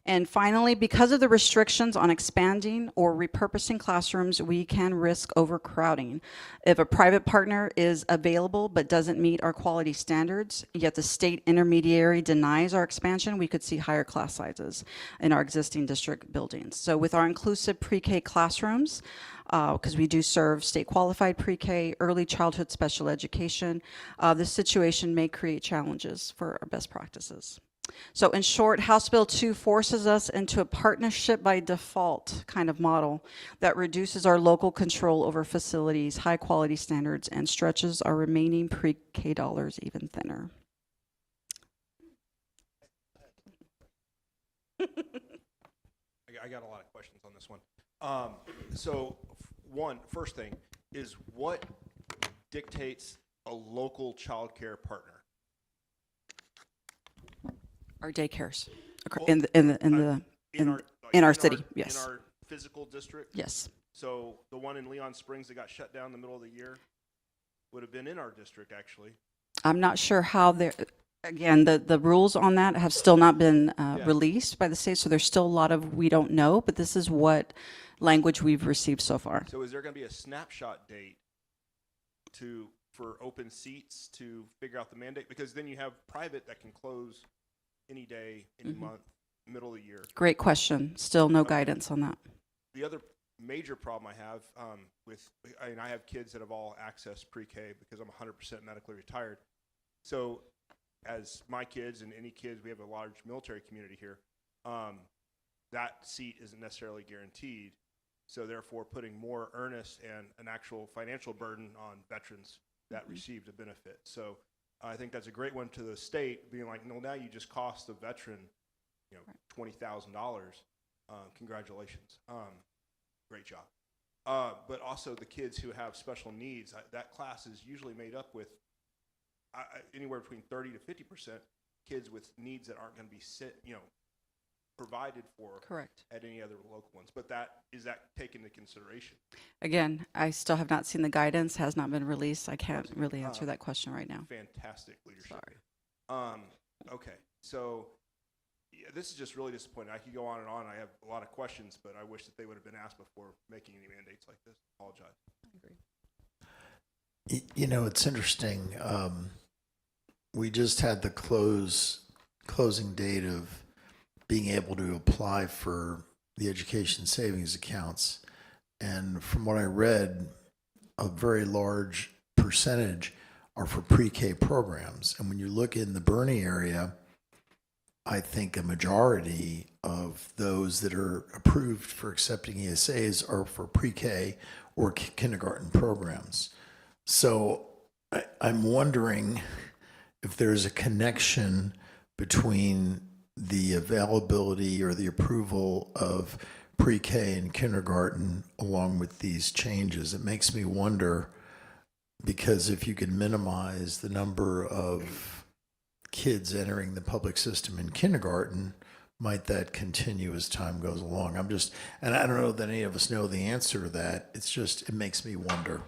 And finally, because of the restrictions on expanding or repurposing classrooms, we can risk overcrowding. If a private partner is available but doesn't meet our quality standards, yet the state intermediary denies our expansion, we could see higher class sizes in our existing district buildings. So with our inclusive pre-K classrooms, because we do serve state qualified pre-K, early childhood special education, this situation may create challenges for our best practices. So in short, House Bill 2 forces us into a partnership by default kind of model that reduces our local control over facilities, high quality standards, and stretches our remaining pre-K dollars even thinner. I got a lot of questions on this one. First thing is what dictates a local child care partner? Our daycares Well, in our city, yes. In our physical district? Yes. So the one in Leon Springs that got shut down in the middle of the year would have been in our district, actually. I'm not sure how again, the rules on that have still not been released by the state, so there's still a lot of we don't know, but this is what language we've received so far. So is there going to be a snapshot date for open seats to figure out the mandate? Because then you have private that can close any day, any month, middle of the year. Great question. Still no guidance on that. The other major problem I have I have kids that have all accessed pre-K because I'm 100% medically retired. So as my kids and any kids, we have a large military community here, that seat isn't necessarily guaranteed. So therefore putting more earnest and an actual financial burden on veterans that received a benefit. So I think that's a great one to the state, being like, no, now you just cost the veteran, $20,000. Congratulations, great job. But also the kids who have special needs, that class is usually made up with anywhere between 30 to 50% kids with needs that aren't going to be provided for Correct. at any other local ones. But is that taken into consideration? Again, I still have not seen the guidance, has not been released. I can't really answer that question right now. Fantastic leadership. Sorry. Okay, so this is just really disappointing. I could go on and on. I have a lot of questions, but I wish that they would have been asked before making any mandates like this. Apologize. I agree. It's interesting. We just had the closing date of being able to apply for the education savings accounts. And from what I read, a very large percentage are for pre-K programs. And when you look in the Bernie area, I think a majority of those that are approved for accepting ESAs are for pre-K or kindergarten programs. So I'm wondering if there's a connection between the availability or the approval of pre-K and kindergarten along with these changes. It makes me wonder, because if you can minimize the number of kids entering the public system in kindergarten, might that continue as time goes along? And I don't know that any of us know the answer to that. It makes me wonder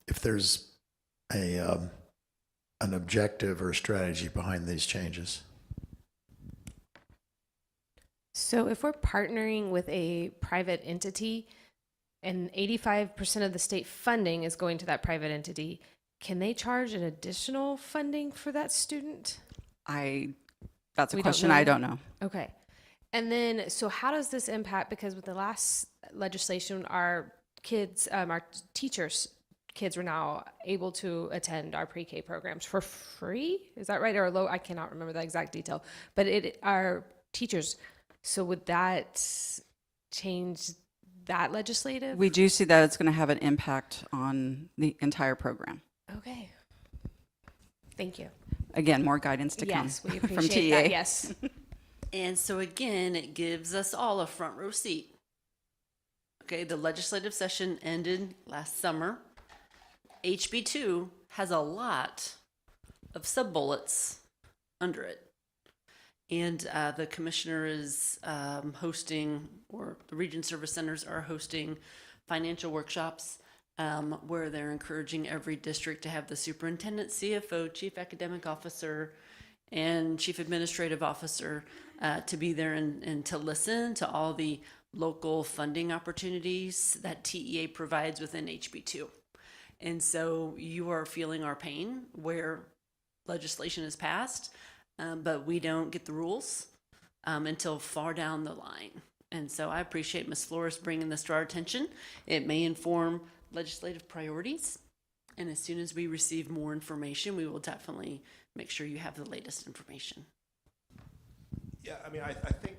if there's an objective or strategy behind these changes. So if we're partnering with a private entity and 85% of the state funding is going to that private entity, can they charge an additional funding for that student? That's a question I don't know. Okay. And then, so how does this impact? Because with the last legislation, our kids, our teachers' kids were now able to attend our pre-K programs for free. Is that right? Or low? I cannot remember the exact detail. But our teachers. So would that change that legislative? We do see that it's going to have an impact on the entire program. Okay. Thank you. Again, more guidance to come Yes, we from appreciate TA. that. Yes. And so again, it gives us all a front row seat. Okay, the legislative session ended last summer. HB2 has a lot of sub-bullets under it. And the commissioner is hosting, or the Region Service Centers are hosting financial workshops where they're encouraging every district to have the superintendent, CFO, chief academic officer, and chief administrative officer to be there and to listen to all the local funding opportunities that TEA provides within HB2. And so you are feeling our pain where legislation is passed, but we don't get the rules until far down the line. And so I appreciate Ms. Flores bringing this to our attention. It may inform legislative priorities. And as soon as we receive more information, we will definitely make sure you have the latest information. Yeah, I mean, I think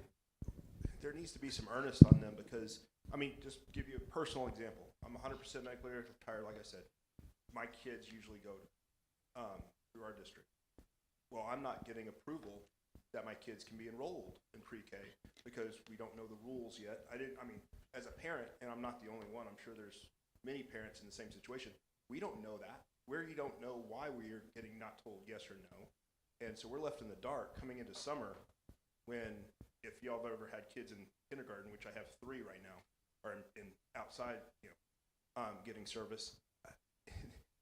there needs to be some earnest on them because, I mean, just give you a personal example. I'm 100% medically retired, like I said. My kids usually go through our district. Well, I'm not getting approval that my kids can be enrolled in pre-K because we don't know the rules yet. I mean, as a parent, and I'm not the only one, I'm sure there's many parents in the same situation. We don't know that. We don't know why we are getting not told yes or no. And so we're left in the dark coming into summer when, if y'all have ever had kids in kindergarten, which I have 3 right now, or in outside, getting service,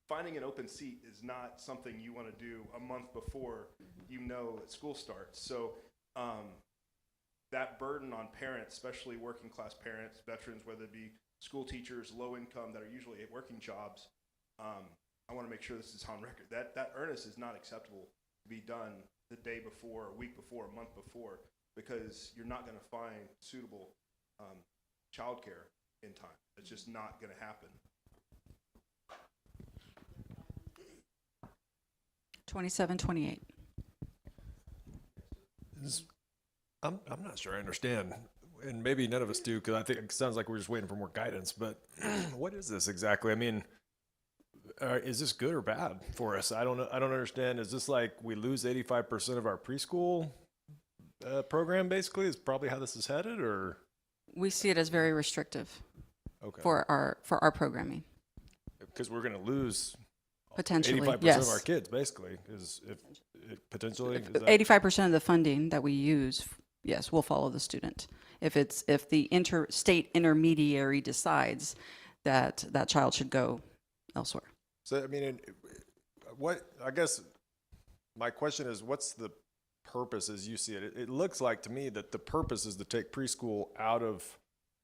finding an open seat is not something you want to do a month before you know that school starts. So that burden on parents, especially working class parents, veterans, whether it be school teachers, low income that are usually at working jobs, I want to make sure this is on record. That earnest is not acceptable to be done the day before, a week before, a month before, because you're not going to find suitable childcare in time. It's just not going to happen. 2728. I'm not sure I understand, and maybe none of us do, because I think it sounds like we're just waiting for more guidance. But what is this exactly? I mean, is this good or bad for us? I don't know. I don't understand. Is this like we lose 85% of our preschool program? Basically, is probably how this is headed, or We see it as very restrictive okay, for our programming. because we're going to lose Potentially, 85% yes. of our kids. Basically, is if potentially is that, 85% of the funding that we use, yes, will follow the student. If the state intermediary decides that that child should go elsewhere. So I mean, I guess my question is, what's the purpose as you see it? It looks like to me that the purpose is to take preschool out of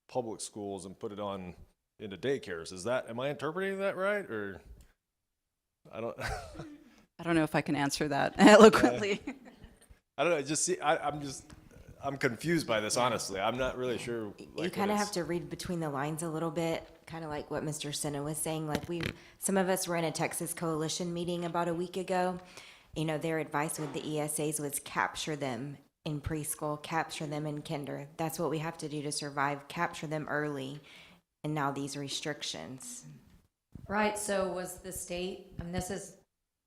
public schools and put it on into daycares. Am I interpreting that right, or I don't? I don't know if I can answer that eloquently. I don't know. Just see, I'm confused by this. Honestly, I'm not really sure. You kind of have to read between the lines a little bit, kind of like what Mr. Senna was saying. Like some of us were in a Texas Coalition meeting about a week ago. You know, their advice with the ESAs was capture them in preschool, capture them in kinder. That's what we have to do to survive, capture them early. And now these restrictions. Right, so was the state, and this is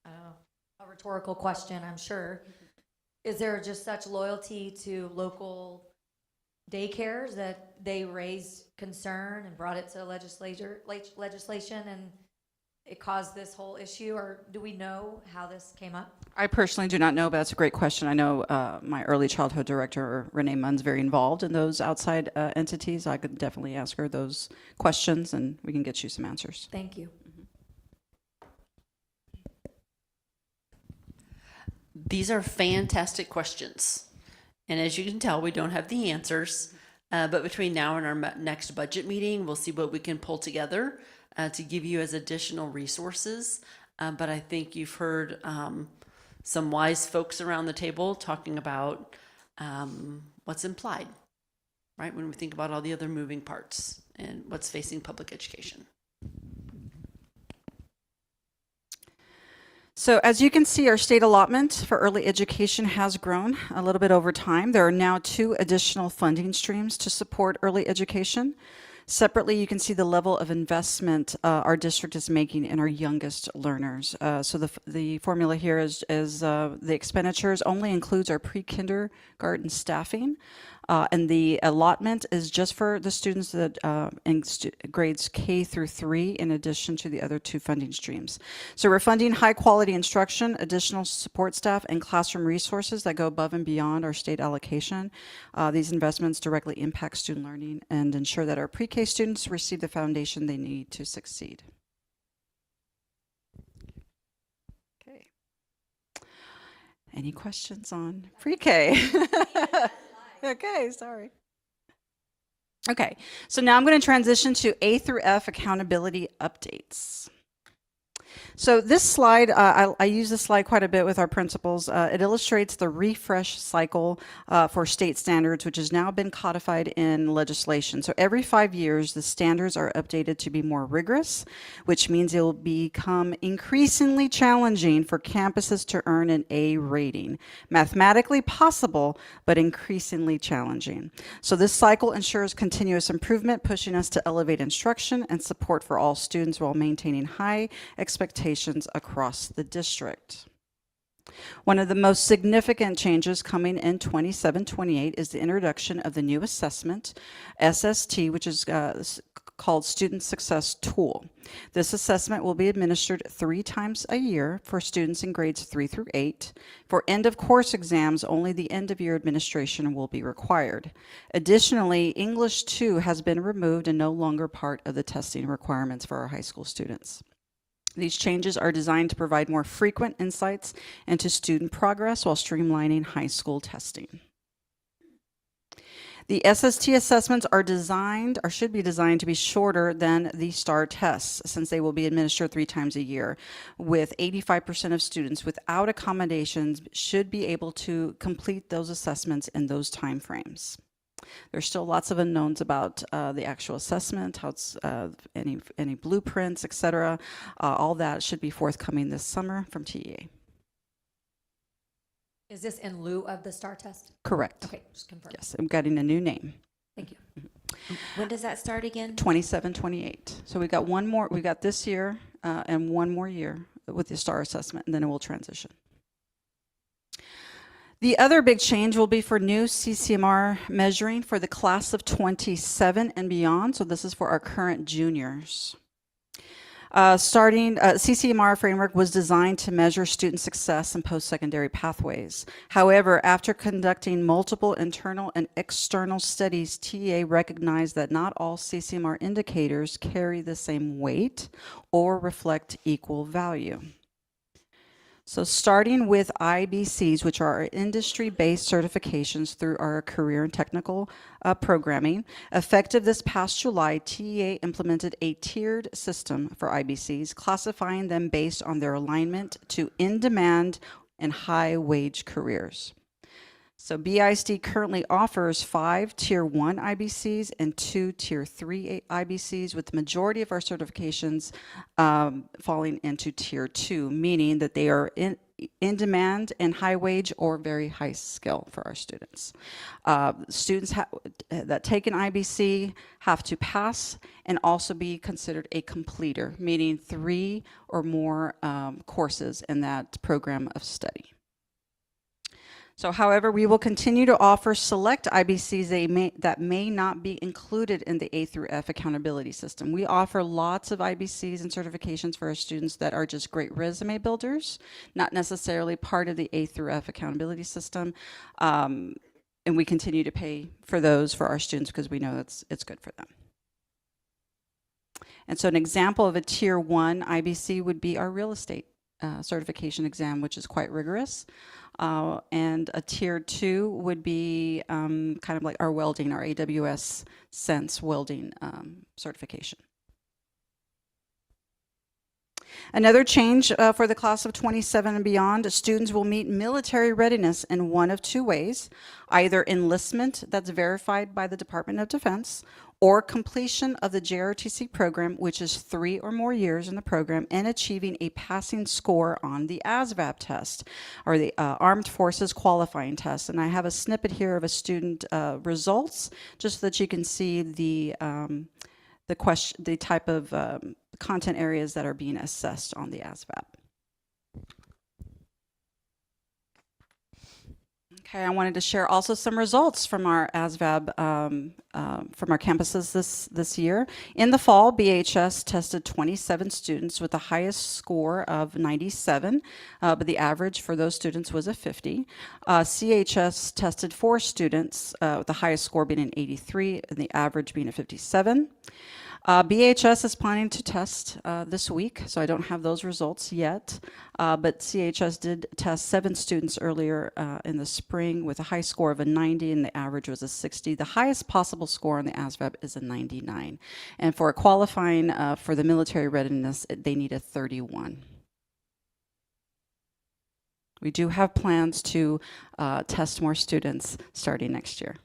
a rhetorical question, I'm sure. Is there just such loyalty to local daycares that they raised concern and brought it to legislation and it caused this whole issue, or do we know how this came up? I personally do not know, but that's a great question. I know my early childhood director, Renee Munn's very involved in those outside entities. I could definitely ask her those questions and we can get you some answers. Thank you. These are fantastic questions. And as you can tell, we don't have the answers. But between now and our next budget meeting, we'll see what we can pull together to give you as additional resources. But I think you've heard some wise folks around the table talking about what's implied, right? When we think about all the other moving parts and what's facing public education. So as you can see, our state allotment for early education has grown a little bit over time. There are now 2 additional funding streams to support early education. Separately, you can see the level of investment our district is making in our youngest learners. So the formula here is the expenditures only includes our pre-kindergarten staffing, and the allotment is just for the students that in grades K through 3, in addition to the other 2 funding streams. So we're funding high-quality instruction, additional support staff, and classroom resources that go above and beyond our state allocation. These investments directly impact student learning and ensure that our pre-K students receive the foundation they need to succeed. Okay. Any questions on pre-K? Okay, sorry. Okay, so now I'm going to transition to A through F accountability updates. So this slide, I use this slide quite a bit with our principals. It illustrates the refresh cycle for state standards, which has now been codified in legislation. So every 5 years, the standards are updated to be more rigorous, which means it will become increasingly challenging for campuses to earn an A rating. Mathematically possible, but increasingly challenging. So this cycle ensures continuous improvement, pushing us to elevate instruction and support for all students while maintaining high expectations across the district. One of the most significant changes coming in 27-28 is the introduction of the new assessment, SST, which is called Student Success Tool. This assessment will be administered 3 times a year for students in grades 3 through 8. For end-of-course exams, only the end-of-year administration will be required. Additionally, English 2 has been removed and no longer part of the testing requirements for our high school students. These changes are designed to provide more frequent insights into student progress while streamlining high school testing. The SST assessments are designed, or should be designed, to be shorter than the STAR tests, since they will be administered 3 times a year, with 85% of students without accommodations should be able to complete those assessments in those time frames. There's still lots of unknowns about the actual assessment, how it's any blueprints, etc. All that should be forthcoming this summer from TEA. Is this in lieu of the STAR test? Correct. Okay, just confirm. Yes, I'm getting a new name. Thank you. When does that start again? 27-28. So we got one more. We got this year and one more year with the STAR assessment, and then it will transition. The other big change will be for new CCMR measuring for the class of 27 and beyond. So this is for our current juniors. CCMR framework was designed to measure student success in post-secondary pathways. However, after conducting multiple internal and external studies, TA recognized that not all CCMR indicators carry the same weight or reflect equal value. So starting with IBCs, which are our industry-based certifications through our career and technical programming, effective this past July, TEA implemented a tiered system for IBCs, classifying them based on their alignment to in-demand and high-wage careers. So BISD currently offers 5 Tier 1 IBCs and 2 Tier 3 IBCs, with the majority of our certifications falling into Tier 2, meaning that they are in demand and high wage or very high skill for our students. Students that take an IBC have to pass and also be considered a completer, meaning 3 or more courses in that program of study. So, however, we will continue to offer select IBCs that may not be included in the A through F accountability system. We offer lots of IBCs and certifications for our students that are just great resume builders, not necessarily part of the A through F accountability system. And we continue to pay for those for our students because we know it's good for them. And so an example of a Tier 1 IBC would be our real estate certification exam, which is quite rigorous. And a Tier 2 would be kind of like our welding, our AWS Sense welding certification. Another change for the class of 27 and beyond, students will meet military readiness in one of two ways, either enlistment that's verified by the Department of Defense, or completion of the JROTC program, which is 3 or more years in the program, and achieving a passing score on the ASVAB test, or the Armed Forces Qualifying Test. And I have a snippet here of a student results, just so that you can see the type of content areas that are being assessed on the ASVAB. Okay, I wanted to share also some results from our ASVAB from our campuses this year. In the fall, BHS tested 27 students with the highest score of 97, but the average for those students was a 50. CHS tested 4 students with the highest score being an 83 and the average being a 57. BHS is planning to test this week, so I don't have those results yet, but CHS did test 7 students earlier in the spring with a high score of a 90 and the average was a 60. The highest possible score on the ASVAB is a 99. And for qualifying for the military readiness, they need a 31. We do have plans to test more students starting next year.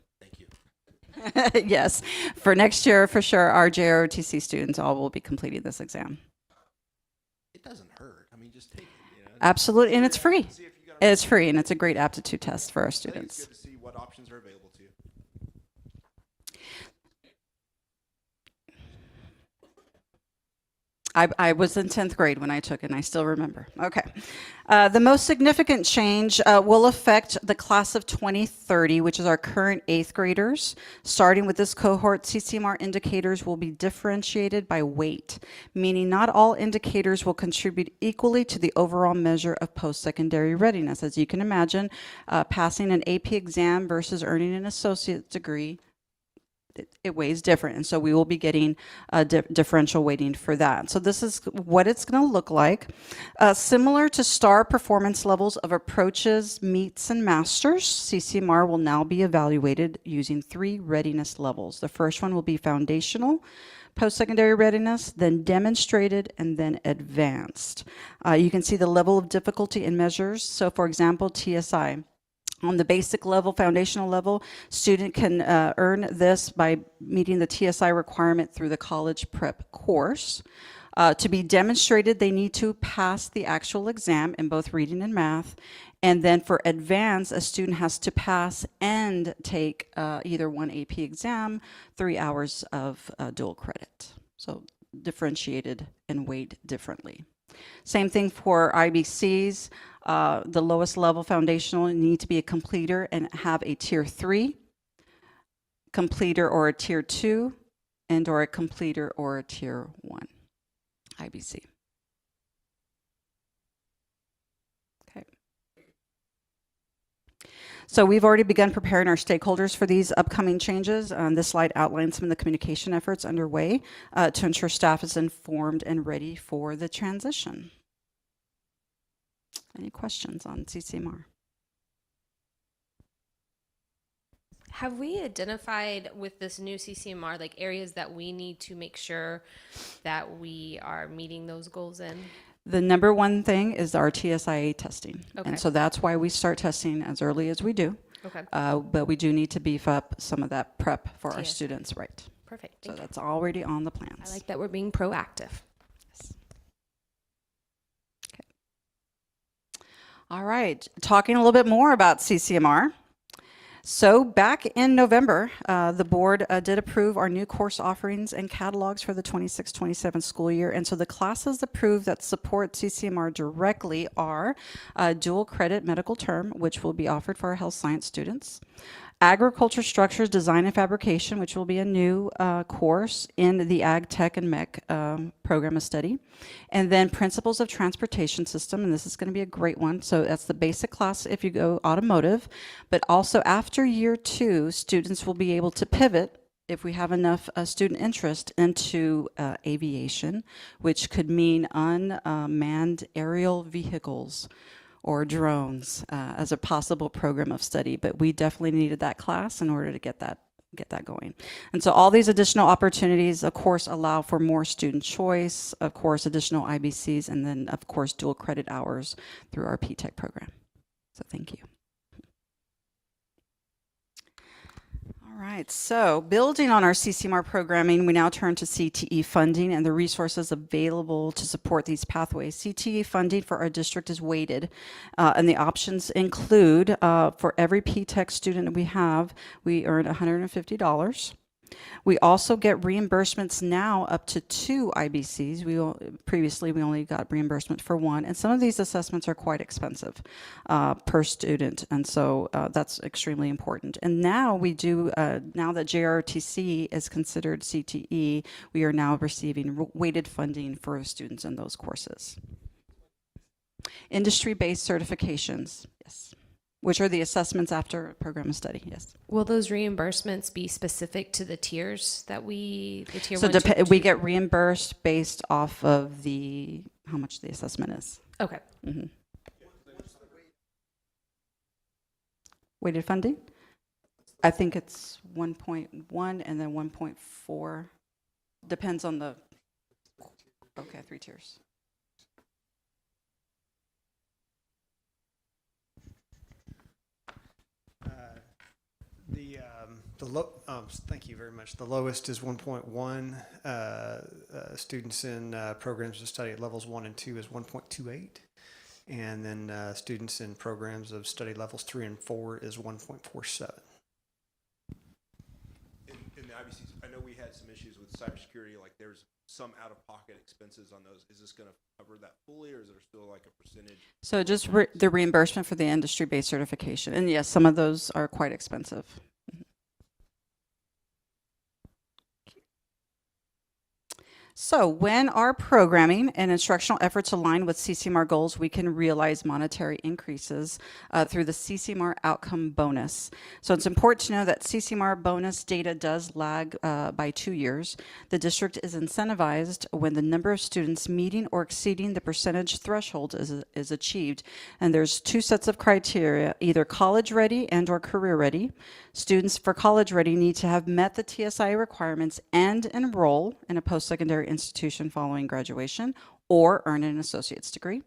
Yes, for next year, for sure, our JROTC students all will be completing this exam. It doesn't hurt. I mean, just take it. You know? Absolutely, and it's free. It's free, and it's a great aptitude test for our students. It's good to see what options are available to you. I was in 10th grade when I took it, and I still remember. Okay. The most significant change will affect the class of 2030, which is our current 8th graders. Starting with this cohort, CCMR indicators will be differentiated by weight, meaning not all indicators will contribute equally to the overall measure of post-secondary readiness. As you can imagine, passing an AP exam versus earning an associate degree, it weighs different, and so we will be getting differential weighting for that. So this is what it's going to look like. Similar to STAR performance levels of approaches, meets, and masters, CCMR will now be evaluated using 3 readiness levels. The first one will be foundational, post-secondary readiness, then demonstrated, and then advanced. You can see the level of difficulty in measures. So for example, TSI. On the basic level, foundational level, student can earn this by meeting the TSI requirement through the college prep course. To be demonstrated, they need to pass the actual exam in both reading and math. And then for advanced, a student has to pass and take either one AP exam, 3 hours of dual credit. So differentiated and weighed differently. Same thing for IBCs. The lowest level foundational need to be a completer and have a tier 3, completer or a tier 2, and or a completer or a tier 1 IBC. Okay. So we've already begun preparing our stakeholders for these upcoming changes. This slide outlines some of the communication efforts underway to ensure staff is informed and ready for the transition. Any questions on CCMR? Have we identified with this new CCMR like areas that we need to make sure that we are meeting those goals in? The number one thing is our TSIA testing. Okay. And so that's why we start testing as early as we do. Okay. But we do need to beef up some of that prep for our TSI. students, right? Perfect. So Thank you. that's already on the plans. I like that we're being proactive. Yes. Okay. All right, talking a little bit more about CCMR. So back in November, the board did approve our new course offerings and catalogs for the 26-27 school year. And so the classes approved that support CCMR directly are dual credit medical term, which will be offered for our health science students. Agriculture Structures, Design and Fabrication, which will be a new course in the Ag Tech and Mech program of study. And then Principles of Transportation System, and this is going to be a great one. So that's the basic class if you go automotive. But also after year 2, students will be able to pivot, if we have enough student interest, into aviation, which could mean unmanned aerial vehicles or drones as a possible program of study. But we definitely needed that class in order to get that get that going. And so all these additional opportunities, of course, allow for more student choice, of course, additional IBCs, and then, of course, dual credit hours through our P-TECH program. So thank you. All right, so building on our CCMAR programming, we now turn to CTE funding and the resources available to support these pathways. CTE funding for our district is weighted, and the options include, for every P-TECH student we have, we earn $150. We also get reimbursements now up to 2 IBCs. Previously, we only got reimbursement for 1, and some of these assessments are quite expensive per student, and so that's extremely important. And now we do, now that JROTC is considered CTE, we are now receiving weighted funding for students in those courses. Industry-based certifications, yes. Which are the assessments after a program of study, yes. Will those reimbursements be specific to the tiers that the tier So 1, 2, we get reimbursed based off of how much the assessment is. Okay. Mm-hmm. Weighted funding? I think it's 1.1 and then 1.4. Depends on the, okay, 3 tiers. Thank you very much. The lowest is 1.1. Students in programs of study at levels 1 and 2 is 1.28. And then students in programs of study levels 3 and 4 is 1.47. In the IBCs, I know we had some issues with cybersecurity, like there's some out-of-pocket expenses on those. Is this going to cover that fully, or is there still like a percentage? So just the reimbursement for the industry-based certification. And yes, some of those are quite expensive. So when our programming and instructional efforts align with CCMAR goals, we can realize monetary increases through the CCMAR outcome bonus. So it's important to know that CCMAR bonus data does lag by 2 years. The district is incentivized when the number of students meeting or exceeding the percentage threshold is achieved. And there's 2 sets of criteria, either college ready and or career ready. Students for college ready need to have met the TSI requirements and enroll in a post-secondary institution following graduation or earn an associate's degree.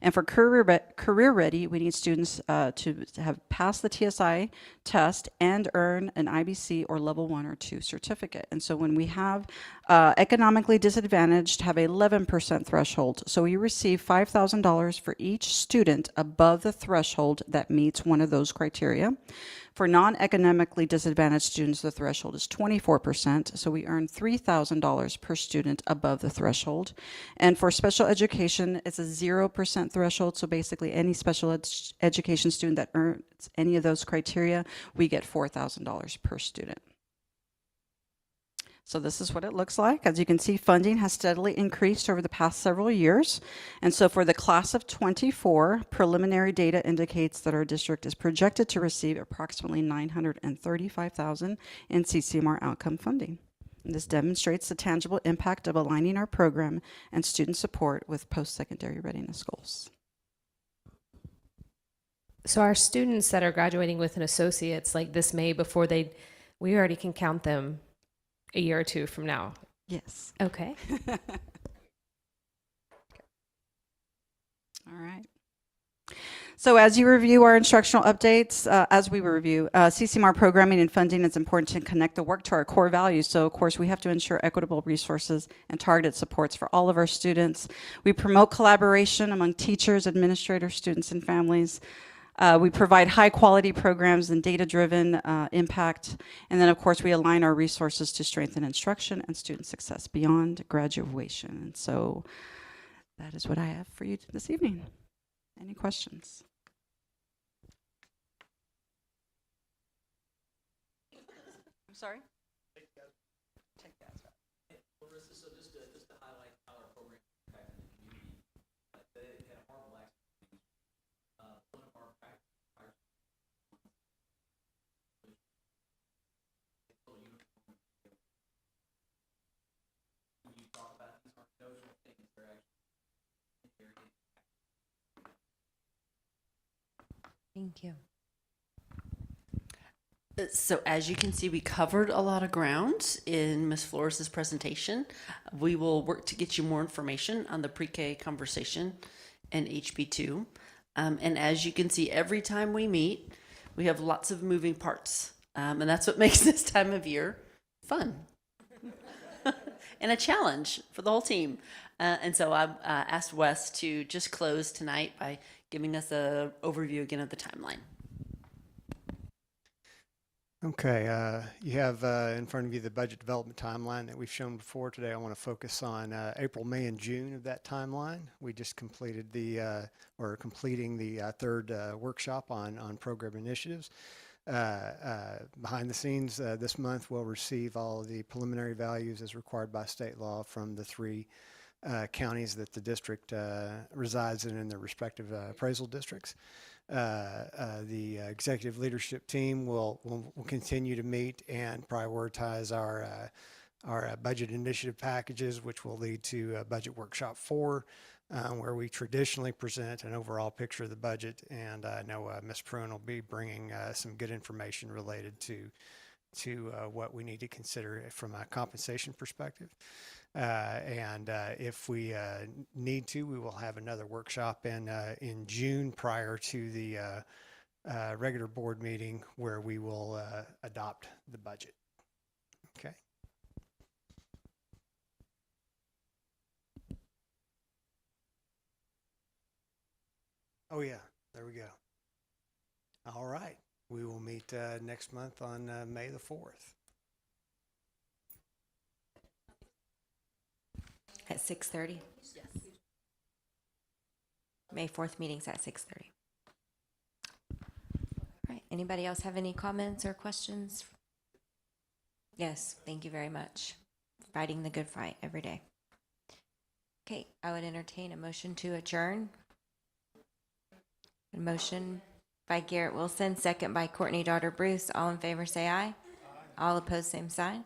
And for career ready, we need students to have passed the TSI test and earn an IBC or level 1 or 2 certificate. And so when we have economically disadvantaged, have 11% threshold. So we receive $5,000 for each student above the threshold that meets one of those criteria. For non-economically disadvantaged students, the threshold is 24%, so we earn $3,000 per student above the threshold. And for special education, it's a 0% threshold, so basically any special education student that earns any of those criteria, we get $4,000 per student. So this is what it looks like. As you can see, funding has steadily increased over the past several years. And so for the class of 24, preliminary data indicates that our district is projected to receive approximately $935,000 in CCMAR outcome funding. And this demonstrates the tangible impact of aligning our program and student support with post-secondary readiness goals. So our students that are graduating with an associate's like this May we already can count them a year or 2 from now. Yes. Okay. All right. So as you review our instructional updates, CCMAR programming and funding, it's important to connect the work to our core values. So of course we have to ensure equitable resources and targeted supports for all of our students. We promote collaboration among teachers, administrators, students, and families. We provide high quality programs and data-driven impact. And then of course we align our resources to strengthen instruction and student success beyond graduation. And so that is what I have for you this evening. Any questions? I'm sorry? Marissa, so just to highlight how our program impacted the community, they had a horrible accident. One of our practice when you talk about these are those are things that are actually very Thank you. So as you can see, we covered a lot of ground in Ms. Flores' presentation. We will work to get you more information on the pre-K conversation and HB2. And as you can see, every time we meet, we have lots of moving parts. And that's what makes this time of year fun and a challenge for the whole team. And so I asked Wes to just close tonight by giving us an overview again of the timeline. Okay, you have in front of you the budget development timeline that we've shown before. Today I want to focus on April, May, and June of that timeline. We just completed completing the third workshop on program initiatives. Behind the scenes, this month we'll receive all of the preliminary values as required by state law from the three counties that the district resides in their respective appraisal districts. The executive leadership team will continue to meet and prioritize our budget initiative packages, which will lead to Budget Workshop 4, where we traditionally present an overall picture of the budget. And I know Ms. Pruen will be bringing some good information related to what we need to consider from a compensation perspective. If we need to, we will have another workshop in June prior to the regular board meeting where we will adopt the budget. Okay. Oh yeah, there we go. All right. We will meet next month on May the 4th. At 6:30? Yes. May 4th meeting's at 6:30. Right, anybody else have any comments or questions? Yes, thank you very much. Fighting the good fight every day. Okay, I would entertain a motion to adjourn. A motion by Garrett Wilson, second by Courtney Daughter Bruce. All in favor say aye. All opposed, same sign.